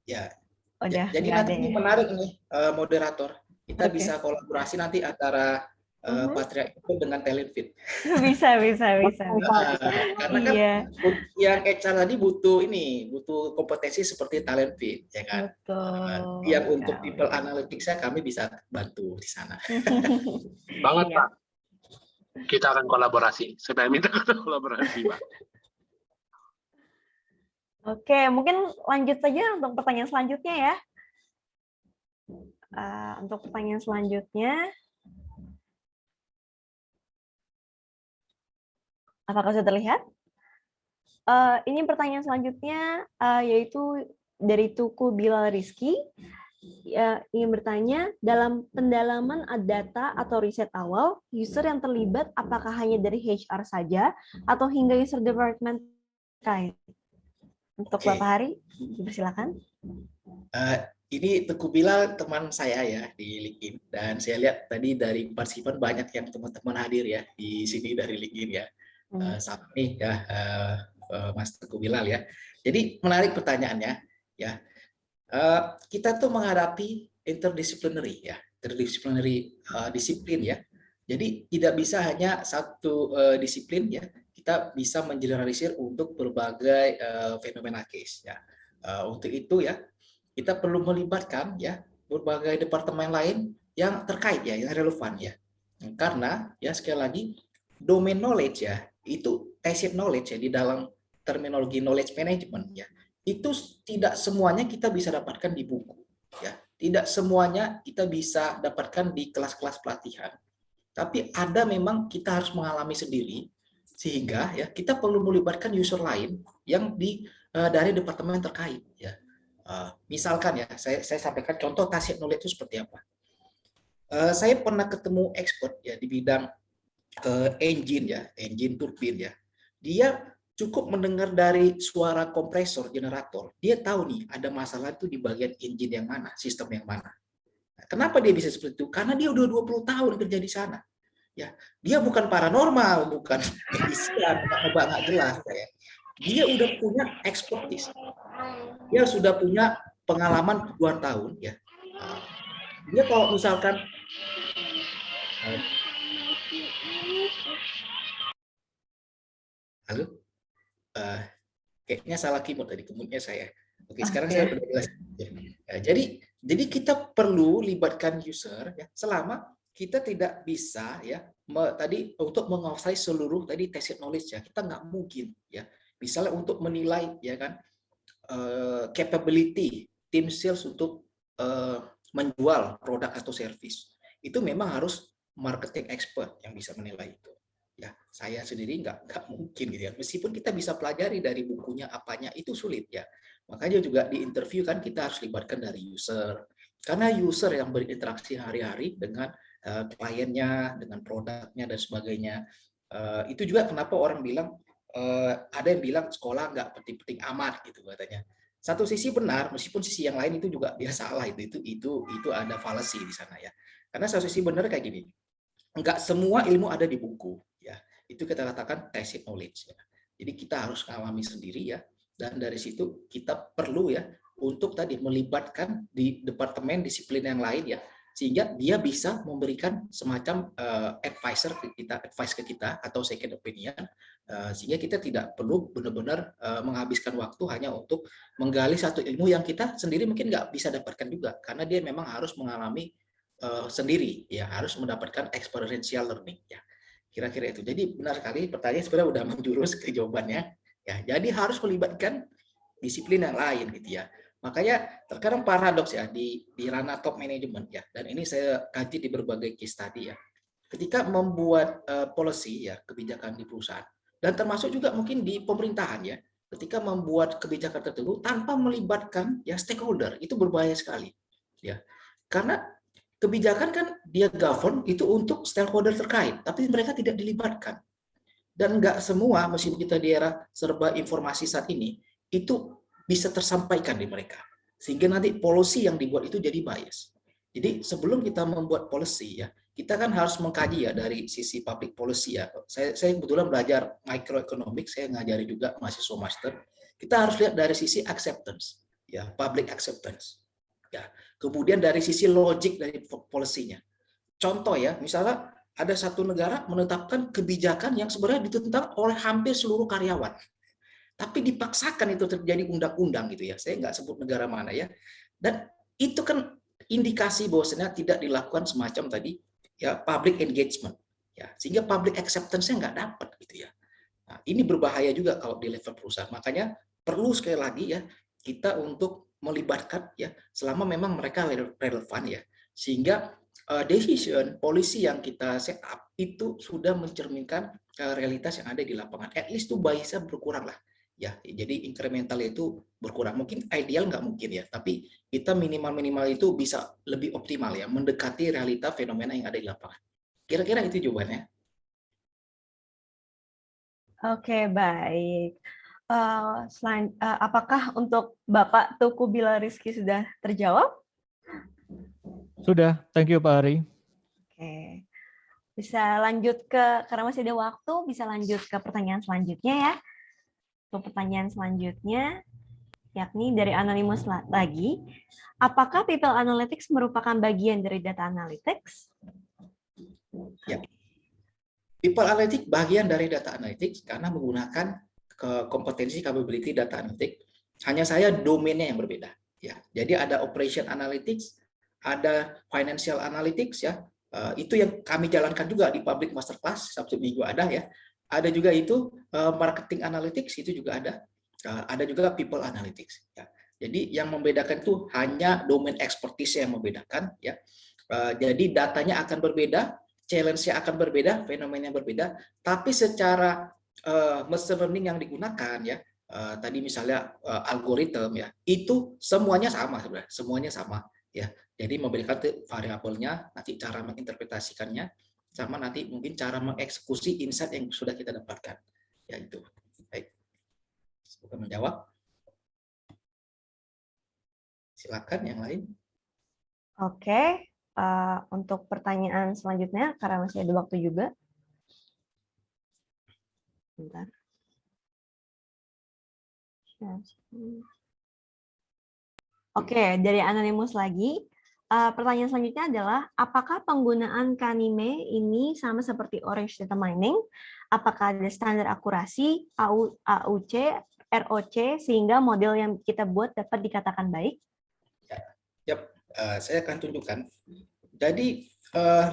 Ya, Udah, jadi nanti ini menarik nih, moderator. Kita bisa kolaborasi nanti antara Patria itu dengan Talentfit. Bisa. Karena kan yang HR tadi butuh kompetensi seperti Talentfit, ya kan? Betul. Yang untuk people analytics kami bisa bantu di sana. Banget Pak. Kita akan kolaborasi. Saya minta kolaborasi Pak. Oke, mungkin lanjut saja untuk pertanyaan selanjutnya ya. Untuk pertanyaan selanjutnya, apakah sudah terlihat? Ini pertanyaan selanjutnya yaitu dari Tuku Bilal Rizky. Ingin bertanya, dalam pendalaman data atau riset awal, user yang terlibat apakah hanya dari HR saja atau hingga user department terkait? Untuk Bapak Hari, silakan. Ini Teguh Bilal teman saya ya di LinkedIn, dan saya lihat tadi dari partisipan banyak yang teman-teman hadir ya di sini dari LinkedIn ya. Sama nih ya Mas Teguh Bilal ya. Jadi menarik pertanyaannya ya. Kita tuh menghadapi interdisciplinary ya, disiplin ya. Jadi tidak bisa hanya satu disiplin ya. Kita bisa mengeneralisir untuk berbagai fenomena case ya. Untuk itu ya kita perlu melibatkan ya berbagai departemen lain yang terkait ya, yang relevan ya. Karena ya sekali lagi domain knowledge ya itu tacit knowledge ya di dalam terminologi knowledge management ya. Itu tidak semuanya kita bisa dapatkan di buku ya. Tidak semuanya kita bisa dapatkan di kelas-kelas pelatihan. Tapi ada memang kita harus mengalami sendiri, sehingga ya kita perlu melibatkan user lain yang dari departemen terkait. Ya. Misalkan ya, saya sampaikan contoh tacit knowledge itu seperti apa. Saya pernah ketemu expert ya di bidang engine ya, engine turbin ya. Dia cukup mendengar dari suara kompresor generator, dia tahu nih ada masalah itu di bagian engine yang mana, sistem yang mana. Nah, kenapa dia bisa seperti itu? Karena dia udah 20 tahun kerja di sana. Ya, dia bukan paranormal, bukan medisian, nggak jelas ya. Dia udah punya expertise. Dia sudah punya pengalaman puluhan tahun ya. Dia kalau misalkan halo, kayaknya salah keyboard tadi, kemudian saya. Oke, sekarang saya udah jelas. Ya, jadi kita perlu libatkan user ya, selama kita tidak bisa ya tadi untuk menguasai seluruh tadi tacit knowledge ya, kita nggak mungkin ya. Misalnya untuk menilai ya kan capability tim sales untuk menjual produk atau service, itu memang harus marketing expert yang bisa menilai itu. Ya, saya sendiri nggak mungkin gitu ya. Meskipun kita bisa pelajari dari bukunya apanya, itu sulit ya. Makanya juga di interview kan kita harus libatkan dari user. Karena user yang berinteraksi hari-hari dengan kliennya, dengan produknya dan sebagainya. Itu juga kenapa orang bilang ada yang bilang sekolah nggak penting-penting amat gitu katanya. Satu sisi benar, meskipun sisi yang lain itu juga dia salah, itu ada fallacy di sana ya. Karena satu sisi benar kayak gini. Enggak semua ilmu ada di buku ya, itu kita katakan tacit knowledge ya. Jadi kita harus mengalami sendiri ya, dan dari situ kita perlu ya untuk tadi melibatkan di departemen disiplin yang lain ya, sehingga dia bisa memberikan semacam advice ke kita atau second opinion, sehingga kita tidak perlu benar-benar menghabiskan waktu hanya untuk menggali satu ilmu yang kita sendiri mungkin nggak bisa dapatkan juga, karena dia memang harus mengalami sendiri ya, harus mendapatkan experiential learning ya, kira-kira itu. Jadi benar sekali pertanyaan sebenarnya udah menjurus ke jawabannya ya, jadi harus melibatkan disiplin yang lain gitu ya. Makanya terkadang paradoks ya di ranah top management ya, dan ini saya kaji di berbagai case study ya, ketika membuat policy ya, kebijakan di perusahaan, dan termasuk juga mungkin di pemerintahan ya, ketika membuat kebijakan tertentu tanpa melibatkan ya stakeholder, itu berbahaya sekali ya. Karena kebijakan kan dia govern itu untuk stakeholder terkait, tapi mereka tidak dilibatkan. Dan nggak semua, meskipun kita di era serba informasi saat ini, itu bisa tersampaikan di mereka. Sehingga nanti policy yang dibuat itu jadi bias. Jadi sebelum kita membuat policy ya, kita kan harus mengkaji ya dari sisi public policy ya. Saya kebetulan belajar microeconomics, saya ngajari juga mahasiswa master. Kita harus lihat dari sisi acceptance, ya, public acceptance. Ya. Kemudian dari sisi logik dari polisinya. Contoh ya, misalnya ada satu negara menetapkan kebijakan yang sebenarnya ditentang oleh hampir seluruh karyawan. Tapi dipaksakan itu terjadi undang-undang gitu ya. Saya nggak sebut negara mana ya. Dan itu kan indikasi bahwasanya tidak dilakukan semacam tadi ya public engagement. Ya, sehingga public acceptance-nya nggak dapat gitu ya. Nah, ini berbahaya juga kalau di level perusahaan. Makanya perlu sekali lagi ya kita untuk melibatkan ya selama memang mereka relevan ya, sehingga decision policy yang kita set up itu sudah mencerminkan realitas yang ada di lapangan. At least tuh biasnya berkurang lah ya, jadi incremental itu berkurang. Mungkin ideal nggak mungkin ya, tapi kita minimal itu bisa lebih optimal ya, mendekati realita fenomena yang ada di lapangan. Kira-kira itu jawabannya. Oke, baik. Apakah untuk Bapak Tuku Bila Rizky sudah terjawab? Sudah, thank you Pak Ari. Oke, bisa lanjut karena masih ada waktu, bisa lanjut ke pertanyaan selanjutnya ya. Untuk pertanyaan selanjutnya, yakni dari Anonymous lagi, apakah People Analytics merupakan bagian dari Data Analytics? Ya. People Analytics bagian dari Data Analytics karena menggunakan kompetensi capability Data Analytics. Hanya saya domainnya yang berbeda. Ya, jadi ada Operation Analytics, ada Financial Analytics ya. Itu yang kami jalankan juga di Public Masterclass Sabtu Minggu ada ya. Ada juga itu Marketing Analytics, itu juga ada. Ada juga People Analytics. Ya. Jadi yang membedakan itu hanya domain expertise yang membedakan ya. Jadi datanya akan berbeda, challenge-nya akan berbeda, fenomena yang berbeda, tapi secara machine learning yang digunakan ya, tadi misalnya algoritma ya, itu semuanya sama sebenarnya, semuanya sama ya. Jadi memberikan variabelnya, nanti cara menginterpretasikannya, sama nanti mungkin cara mengeksekusi insight yang sudah kita dapatkan. Ya itu. Baik. Semoga menjawab. Silakan yang lain. Oke, untuk pertanyaan selanjutnya, karena masih ada waktu juga. Bentar. Oke, dari Anonymous lagi. Pertanyaan selanjutnya adalah, apakah penggunaan Kanime ini sama seperti Orange Data Mining? Apakah ada standar akurasi, AUC, ROC, sehingga model yang kita buat dapat dikatakan baik? Ya, saya akan tunjukkan. Jadi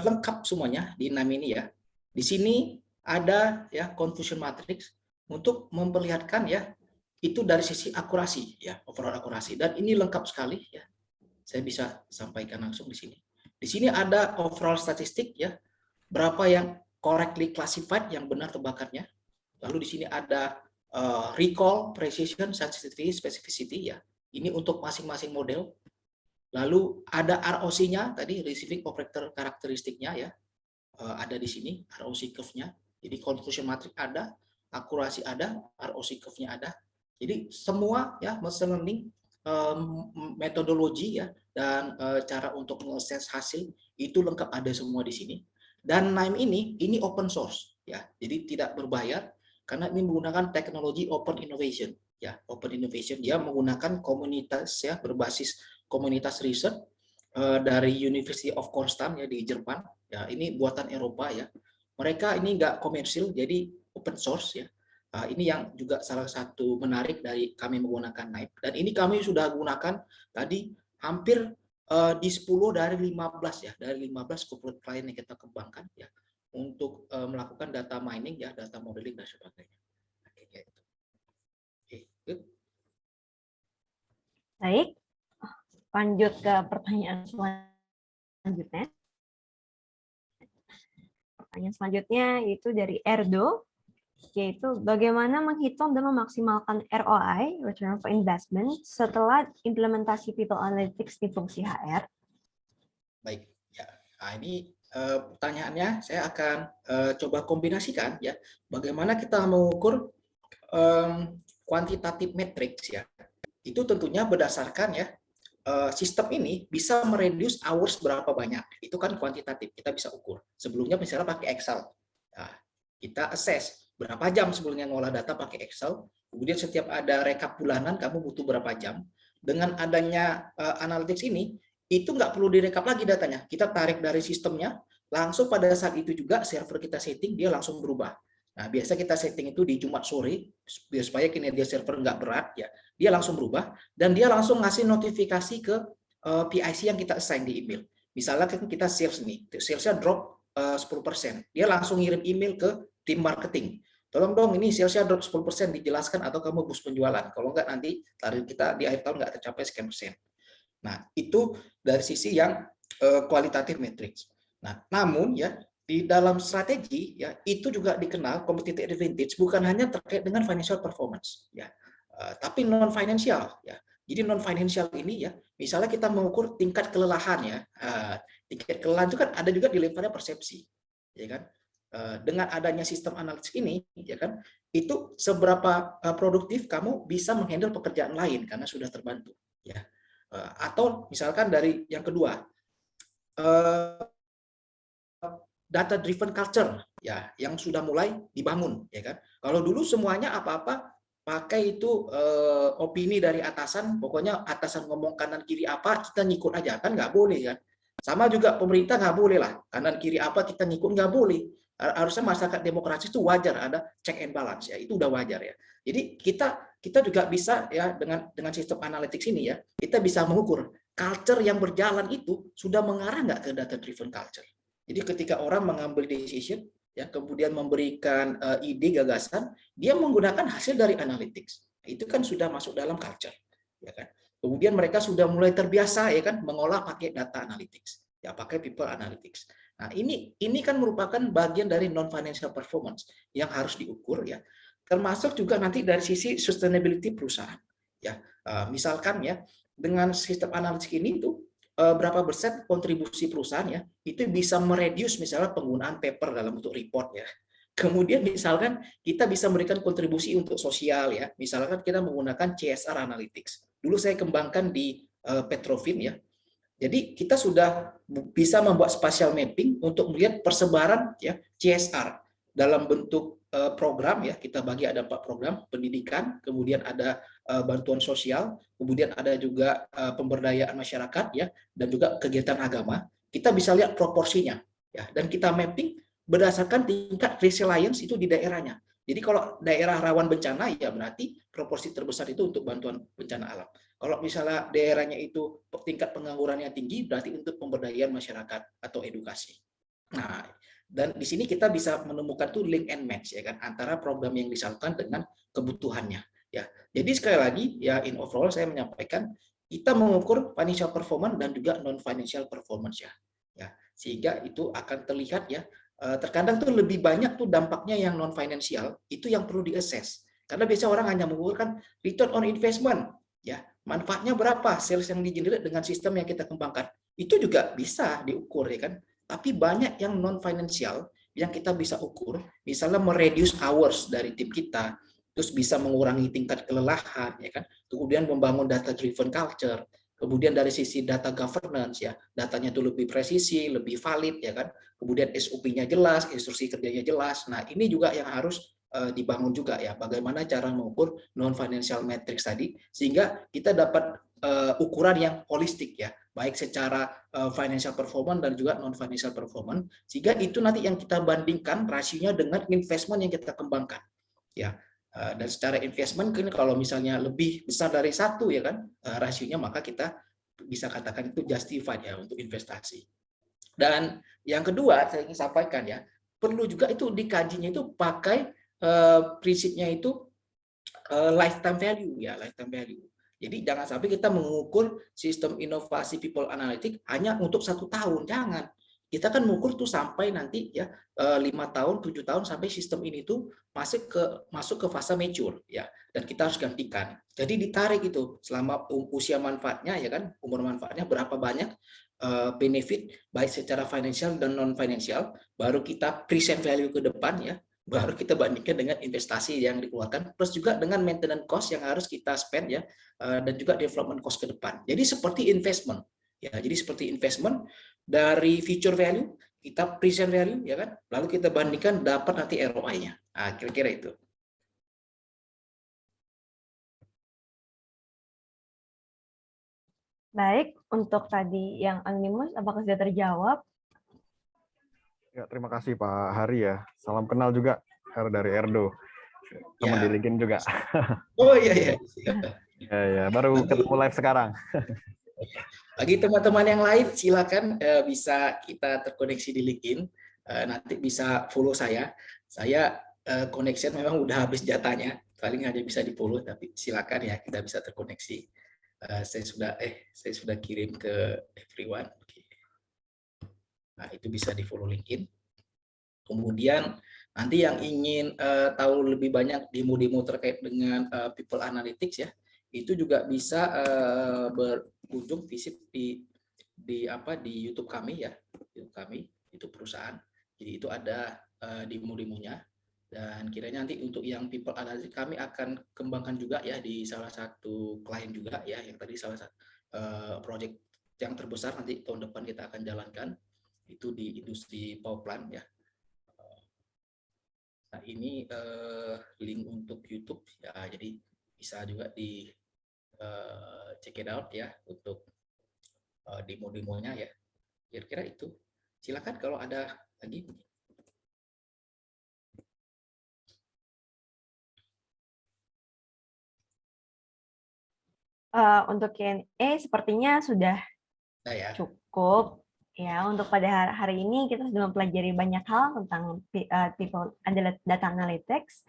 lengkap semuanya di NAM ini ya. Di sini ada ya confusion matrix untuk memperlihatkan ya itu dari sisi akurasi ya, overall akurasi, dan ini lengkap sekali ya. Saya bisa sampaikan langsung di sini. Di sini ada overall statistik ya, berapa yang correctly classified, yang benar tebakannya. Lalu di sini ada recall, precision, sensitivity, specificity ya. Ini untuk masing-masing model. Lalu ada ROC-nya tadi, receiving operator karakteristiknya ya. Ada di sini ROC curve-nya. Jadi confusion matrix ada, akurasi ada, ROC curve-nya ada. Jadi semua ya machine learning metodologi ya dan cara untuk mengakses hasil itu lengkap ada semua di sini. Dan NIME ini open source ya. Jadi tidak berbayar karena ini menggunakan teknologi open innovation ya. Open innovation dia menggunakan komunitas ya, berbasis komunitas riset dari University of Konstanz ya di Jerman. Ya, ini buatan Eropa ya. Mereka ini enggak komersil, jadi open source ya. Ini yang juga salah satu menarik dari kami menggunakan NIME. Dan ini kami sudah gunakan tadi hampir di 10 dari 15 ya, dari 15 corporate client yang kita kembangkan ya untuk melakukan data mining ya, data modeling dan sebagainya. Baik, lanjut ke pertanyaan selanjutnya. Pertanyaan selanjutnya itu dari Erdo, yaitu bagaimana menghitung dan memaksimalkan ROI, return of investment, setelah implementasi people analytics di fungsi HR. Baik, ya. Nah, ini pertanyaannya saya akan coba kombinasikan ya. Bagaimana kita mengukur kuantitatif matrix ya. Itu tentunya berdasarkan ya sistem ini bisa mereduce hours berapa banyak. Itu kan kuantitatif, kita bisa ukur. Sebelumnya misalnya pakai Excel. Nah, kita assess berapa jam sebelumnya ngolah data pakai Excel, kemudian setiap ada rekap bulanan kamu butuh berapa jam. Dengan adanya analytics ini, itu nggak perlu direkap lagi datanya. Kita tarik dari sistemnya, langsung pada saat itu juga server kita setting, dia langsung berubah. Nah, biasa kita setting itu di Jumat sore, supaya kinerja server nggak berat, ya. Dia langsung berubah, dan dia langsung ngasih notifikasi ke PIC yang kita assign di email. Misalnya kita sales nih, salesnya drop 10%. Dia langsung ngirim email ke tim marketing. Tolong dong ini salesnya drop 10%, dijelaskan atau kamu boost penjualan. Kalau enggak nanti target kita di akhir tahun enggak tercapai sekian persen. Nah, itu dari sisi yang kualitatif matrix. Nah, namun ya di dalam strategi ya itu juga dikenal competitive advantage bukan hanya terkait dengan financial performance ya. Tapi non financial ya. Jadi non financial ini ya, misalnya kita mengukur tingkat kelelahan ya. Tingkat kelelahan itu kan ada juga dilemparnya persepsi. Ya kan? Dengan adanya sistem analitik ini, ya kan, itu seberapa produktif kamu bisa menghandle pekerjaan lain karena sudah terbantu, ya. Atau misalkan dari yang kedua, data driven culture, ya, yang sudah mulai dibangun, ya kan. Kalau dulu semuanya apa-apa pakai itu opini dari atasan, pokoknya atasan ngomong kanan kiri apa kita ngikut aja, kan nggak boleh kan. Sama juga pemerintah nggak boleh lah kanan kiri apa kita ngikut, nggak boleh. Harusnya masyarakat demokratis itu wajar ada check and balance ya, itu udah wajar ya. Jadi kita juga bisa ya dengan sistem analytics ini ya, kita bisa mengukur culture yang berjalan itu sudah mengarah nggak ke data driven culture. Jadi ketika orang mengambil decision ya kemudian memberikan ide gagasan, dia menggunakan hasil dari analytics. Itu kan sudah masuk dalam culture ya kan. Kemudian mereka sudah mulai terbiasa ya kan mengolah pakai data analytics, ya pakai people analytics. Nah, ini kan merupakan bagian dari non-financial performance yang harus diukur ya. Termasuk juga nanti dari sisi sustainability perusahaan. Ya, misalkan ya dengan sistem analitik ini tuh berapa persen kontribusi perusahaan ya itu bisa mereduce misalnya penggunaan paper dalam bentuk report ya. Kemudian misalkan kita bisa memberikan kontribusi untuk sosial ya. Misalkan kita menggunakan CSR Analytics. Dulu saya kembangkan di Petrofin ya. Jadi kita sudah bisa membuat spatial mapping untuk melihat persebaran ya CSR dalam bentuk program ya. Kita bagi ada 4 program: pendidikan, kemudian ada bantuan sosial, kemudian ada juga pemberdayaan masyarakat ya, dan juga kegiatan agama. Kita bisa lihat proporsinya ya, dan kita mapping berdasarkan tingkat resilience itu di daerahnya. Jadi kalau daerah rawan bencana ya berarti proporsi terbesar itu untuk bantuan bencana alam. Kalau misalnya daerahnya itu tingkat penganggurannya tinggi, berarti untuk pemberdayaan masyarakat atau edukasi. Nah, dan di sini kita bisa menemukan tuh link and match ya kan antara program yang disalurkan dengan kebutuhannya. Ya, jadi sekali lagi ya in overall saya menyampaikan kita mengukur financial performance dan juga non financial performance ya. Ya, sehingga itu akan terlihat ya. Terkadang tuh lebih banyak tuh dampaknya yang non financial itu yang perlu diassess. Karena biasa orang hanya mengukurkan return on investment ya. Manfaatnya berapa sales yang di-generate dengan sistem yang kita kembangkan. Itu juga bisa diukur ya kan. Tapi banyak yang non financial yang kita bisa ukur, misalnya mereduce hours dari tim kita, terus bisa mengurangi tingkat kelelahan ya kan. Kemudian membangun data driven culture. Kemudian dari sisi data governance ya, datanya itu lebih presisi, lebih valid ya kan. Kemudian SOP-nya jelas, instruksi kerjanya jelas. Nah, ini juga yang harus dibangun juga ya, bagaimana cara mengukur non financial metrics tadi sehingga kita dapat ukuran yang holistik ya, baik secara financial performance dan juga non financial performance, sehingga itu nanti yang kita bandingkan rasionya dengan investment yang kita kembangkan ya. Dan secara investment kalau misalnya lebih besar dari 1 ya kan rasionya, maka kita bisa katakan itu justified ya untuk investasi. Dan yang kedua saya ingin sampaikan ya, perlu juga itu dikajinya itu pakai prinsipnya itu lifetime value ya, lifetime value. Jadi jangan sampai kita mengukur sistem inovasi people analytics hanya untuk 1 tahun, jangan. Kita kan mengukur tuh sampai nanti ya 5 tahun, 7 tahun sampai sistem ini tuh masuk ke fase mature ya, dan kita harus gantikan. Jadi ditarik itu selama usia manfaatnya ya kan, umur manfaatnya berapa banyak benefit baik secara financial dan non financial, baru kita present value ke depan ya, baru kita bandingkan dengan investasi yang dikeluarkan, plus juga dengan maintenance cost yang harus kita spend ya, dan juga development cost ke depan. Jadi seperti investment ya, jadi seperti investment dari future value kita present value ya kan, lalu kita bandingkan dapat nanti ROI-nya. Nah, kira-kira itu. Baik, untuk tadi yang anonimus, apakah sudah terjawab? Ya, terima kasih Pak Hari ya. Salam kenal juga dari Erdo. Teman di LinkedIn juga. Oh iya iya. Ya, baru ketemu live sekarang. Bagi teman-teman yang lain silakan bisa kita terkoneksi di LinkedIn. Nanti bisa follow saya. Saya connection memang udah habis jatahnya. Paling hanya bisa di-follow, tapi silakan ya kita bisa terkoneksi. Saya sudah kirim ke everyone. Nah, itu bisa di-follow LinkedIn. Kemudian nanti yang ingin tahu lebih banyak demo-demo terkait dengan people analytics ya, itu juga bisa berkunjung visit di YouTube kami ya, YouTube kami, itu perusahaan. Jadi itu ada demo-demonya, dan kiranya nanti untuk yang people analytics kami akan kembangkan juga ya di salah satu klien juga ya, yang tadi salah satu project yang terbesar nanti tahun depan kita akan jalankan itu di industri power plant ya. Nah, ini link untuk YouTube ya, jadi bisa juga di check it out ya untuk demo-demonya ya. Kira-kira itu. Silakan kalau ada lagi. Untuk Q&A sepertinya sudah cukup. Ya, untuk pada hari ini kita sudah mempelajari banyak hal tentang people data analytics.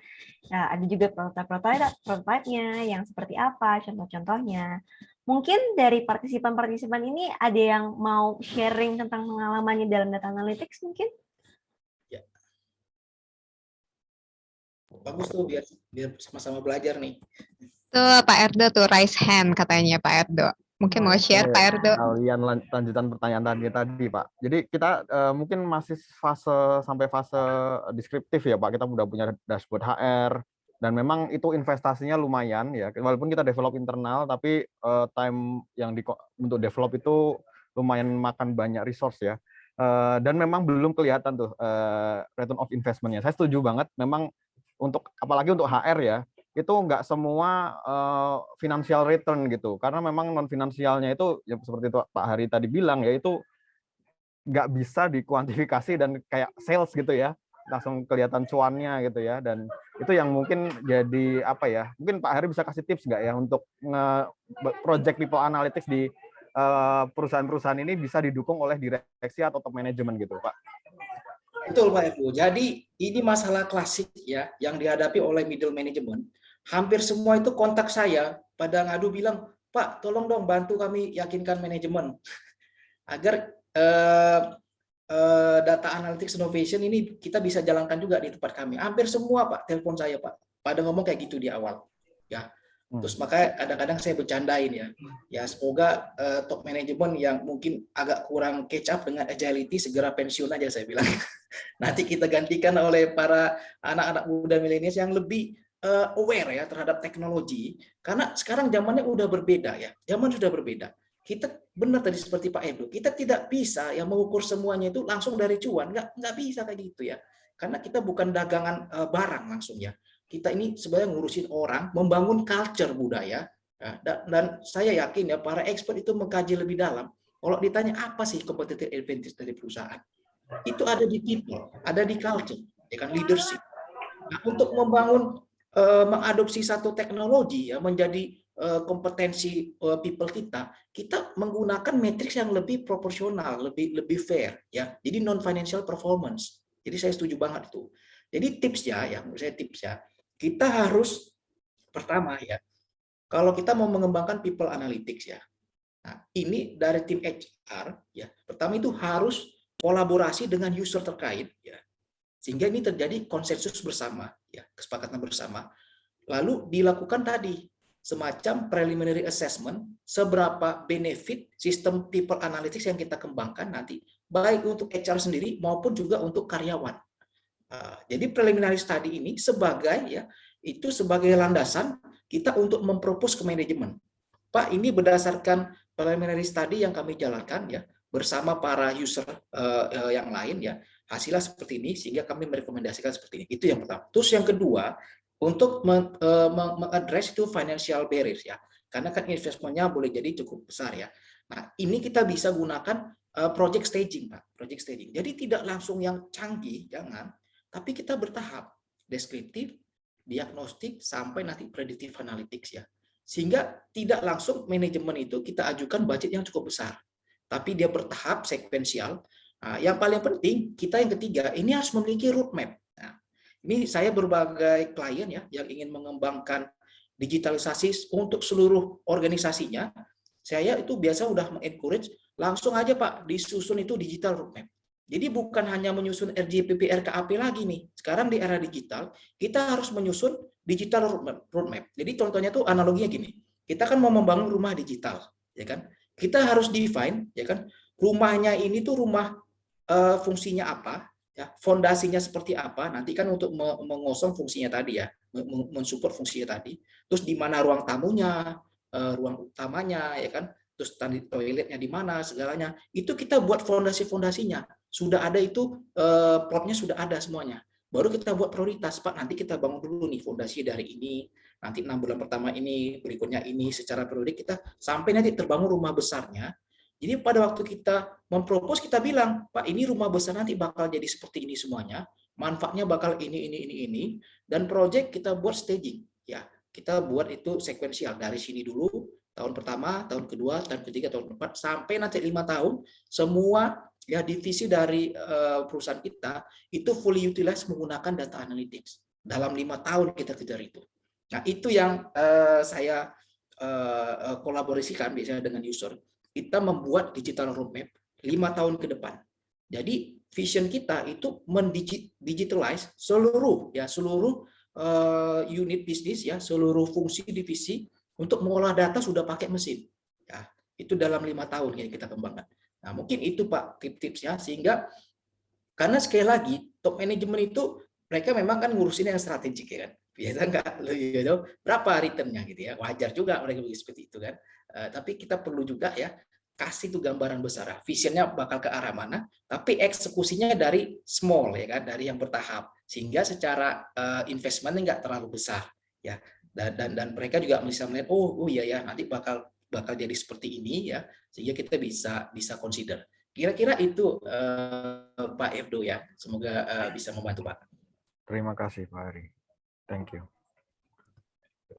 Ada juga prototype-nya yang seperti apa, contoh-contohnya. Mungkin dari partisipan-partisipan ini ada yang mau sharing tentang pengalamannya dalam data analytics mungkin? Ya. Bagus tuh, biar sama-sama belajar nih. Tuh Pak Erdo tuh raise hand katanya Pak Erdo. Mungkin mau share Pak Erdo. Kalian lanjutan pertanyaan tadi Pak. Jadi kita mungkin masih sampai fase deskriptif ya Pak. Kita udah punya dashboard HR dan memang itu investasinya lumayan ya. Walaupun kita develop internal, tapi time yang untuk develop itu lumayan makan banyak resource ya. Dan memang belum kelihatan tuh return of investment-nya. Saya setuju banget. Memang apalagi untuk HR ya, itu nggak semua financial return gitu, karena memang non finansialnya itu ya, seperti itu Pak Hari tadi bilang ya, itu nggak bisa dikuantifikasi dan kayak sales gitu ya, langsung kelihatan cuannya gitu ya. Dan itu yang mungkin jadi apa ya, mungkin Pak Hari bisa kasih tips nggak ya untuk project people analytics di perusahaan-perusahaan ini bisa didukung oleh direksi atau top manajemen gitu Pak. Betul Pak Ebu. Jadi ini masalah klasik ya yang dihadapi oleh middle management. Hampir semua itu kontak saya pada ngadu bilang, Pak tolong dong bantu kami yakinkan manajemen agar data analytics innovation ini kita bisa jalankan juga di tempat kami. Hampir semua Pak telepon saya Pak pada ngomong kayak gitu di awal ya. Terus makanya kadang-kadang saya bercandain ya. Ya semoga top manajemen yang mungkin agak kurang catch up dengan agility segera pensiun aja saya bilang. Nanti kita gantikan oleh para anak-anak muda milenial yang lebih aware ya terhadap teknologi. Karena sekarang zamannya udah berbeda ya. Zaman sudah berbeda. Kita benar tadi seperti Pak Edo, kita tidak bisa yang mengukur semuanya itu langsung dari cuan. Nggak bisa kayak gitu ya. Karena kita bukan dagangan barang langsung ya. Kita ini sebenarnya ngurusin orang, membangun culture budaya. Dan saya yakin ya para expert itu mengkaji lebih dalam. Kalau ditanya apa sih competitive advantage dari perusahaan, itu ada di people, ada di culture, ya kan, leadership. Nah, untuk membangun, mengadopsi satu teknologi ya menjadi kompetensi people kita menggunakan matriks yang lebih proporsional, lebih fair ya. Jadi non financial performance. Jadi saya setuju banget itu. Jadi tipsnya ya, menurut saya tipsnya kita harus pertama ya, kalau kita mau mengembangkan people analytics ya. Nah, ini dari tim HR ya. Pertama itu harus kolaborasi dengan user terkait ya. Sehingga ini terjadi konsensus bersama ya, kesepakatan bersama. Lalu dilakukan tadi semacam preliminary assessment seberapa benefit sistem people analytics yang kita kembangkan nanti baik untuk HR sendiri maupun juga untuk karyawan. Jadi preliminary study ini sebagai ya itu sebagai landasan kita untuk mempropose ke manajemen. Pak, ini berdasarkan preliminary study yang kami jalankan ya bersama para user yang lain ya, hasilnya seperti ini sehingga kami merekomendasikan seperti ini. Itu yang pertama. Terus yang kedua, untuk mengadres itu financial barriers ya. Karena kan investmentnya boleh jadi cukup besar ya. Nah, ini kita bisa gunakan project staging, Pak. Project staging. Jadi tidak langsung yang canggih, jangan. Tapi kita bertahap, deskriptif, diagnostik, sampai nanti predictive analytics ya. Sehingga tidak langsung manajemen itu kita ajukan budget yang cukup besar. Tapi dia bertahap, sekuensial. Nah, yang paling penting, kita yang ketiga, ini harus memiliki roadmap. Nah, ini saya berbagai klien ya yang ingin mengembangkan digitalisasi untuk seluruh organisasinya. Saya itu biasa udah mengencourage, langsung aja Pak, disusun itu digital roadmap. Jadi bukan hanya menyusun RJPP RKAP lagi nih. Sekarang di era digital, kita harus menyusun digital roadmap. Jadi contohnya tuh analoginya gini. Kita kan mau membangun rumah digital, ya kan? Kita harus define, ya kan? Rumahnya ini tuh rumah fungsinya apa, ya, fondasinya seperti apa. Nanti kan untuk mengosong fungsinya tadi ya, mensupport fungsinya tadi. Terus di mana ruang tamunya, ruang utamanya, ya kan? Terus toiletnya di mana, segalanya. Itu kita buat fondasi-fondasinya. Sudah ada itu, plotnya sudah ada semuanya. Baru kita buat prioritas, Pak, nanti kita bangun dulu nih fondasi dari ini, nanti 6 bulan pertama ini, berikutnya ini, secara periodik kita, sampai nanti terbangun rumah besarnya. Jadi pada waktu kita mempropos, kita bilang, Pak, ini rumah besar nanti bakal jadi seperti ini semuanya, manfaatnya bakal ini, dan project kita buat staging. Ya, kita buat itu sekuensial, dari sini dulu, tahun pertama, tahun kedua, tahun ketiga, tahun keempat, sampai nanti 5 tahun, semua ya divisi dari perusahaan kita itu fully utilize menggunakan data analytics. Dalam 5 tahun kita kejar itu. Nah, itu yang saya kolaborasikan biasanya dengan user, kita membuat digital roadmap 5 tahun ke depan. Jadi vision kita itu mendigitalize seluruh unit bisnis, ya, seluruh fungsi divisi untuk mengolah data sudah pakai mesin. Ya, itu dalam 5 tahun yang kita kembangkan. Nah, mungkin itu Pak tips-tipsnya, sehingga karena sekali lagi top manajemen itu mereka memang kan ngurusin yang strategik, ya kan. Biasa nggak berapa returnnya gitu ya. Wajar juga mereka begitu seperti itu kan. Tapi kita perlu juga ya kasih tuh gambaran besar, visionnya bakal ke arah mana, tapi eksekusinya dari small, ya kan, dari yang bertahap, sehingga secara investmentnya nggak terlalu besar, ya. Dan mereka juga bisa melihat, oh iya ya, nanti bakal jadi seperti ini, ya, sehingga kita bisa consider. Kira-kira itu Pak Efdo, ya. Semoga bisa membantu Pak. Terima kasih Pak Hari. Thank you.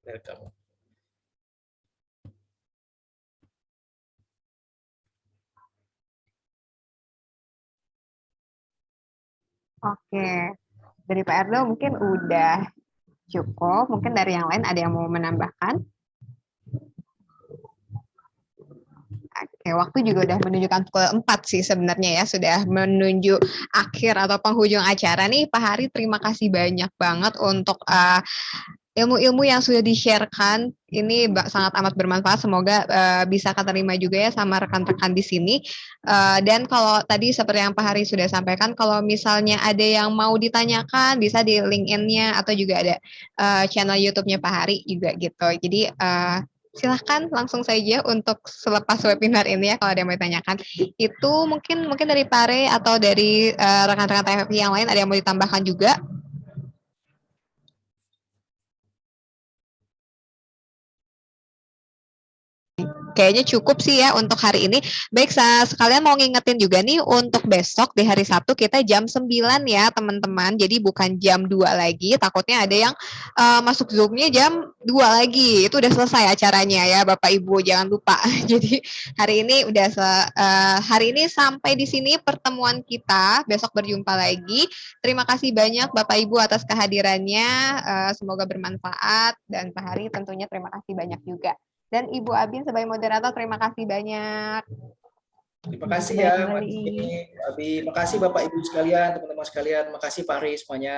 Welcome. Oke, dari Pak Erdo mungkin udah cukup. Mungkin dari yang lain ada yang mau menambahkan? Oke, waktu juga udah menunjukkan pukul 4 sih sebenarnya ya, sudah menuju akhir atau penghujung acara nih. Pak Hari, terima kasih banyak banget untuk ilmu-ilmu yang sudah di-share-kan. Ini sangat amat bermanfaat, semoga bisa keterima juga ya sama rekan-rekan di sini. Dan kalau tadi seperti yang Pak Hari sudah sampaikan, kalau misalnya ada yang mau ditanyakan, bisa di LinkedIn-nya atau juga ada channel YouTube-nya Pak Hari juga gitu. Jadi silahkan langsung saja untuk selepas webinar ini ya, kalau ada yang mau ditanyakan. Itu mungkin dari Pak Re atau dari rekan-rekan TFFI yang lain ada yang mau ditambahkan juga? Kayaknya cukup sih ya untuk hari ini. Baik, sekalian mau ngingetin juga nih untuk besok di hari Sabtu kita jam 9 ya teman-teman. Jadi bukan jam 2 lagi, takutnya ada yang masuk Zoom-nya jam 2 lagi. Itu udah selesai acaranya ya Bapak Ibu, jangan lupa. Jadi hari ini udah hari ini sampai di sini pertemuan kita. Besok berjumpa lagi. Terima kasih banyak Bapak Ibu atas kehadirannya. Semoga bermanfaat, dan Pak Hari tentunya terima kasih banyak juga. Dan Ibu Abin sebagai moderator, terima kasih banyak. Terima kasih ya, Mbak Abi. Makasih Bapak Ibu sekalian, teman-teman sekalian. Makasih Pak Ari semuanya.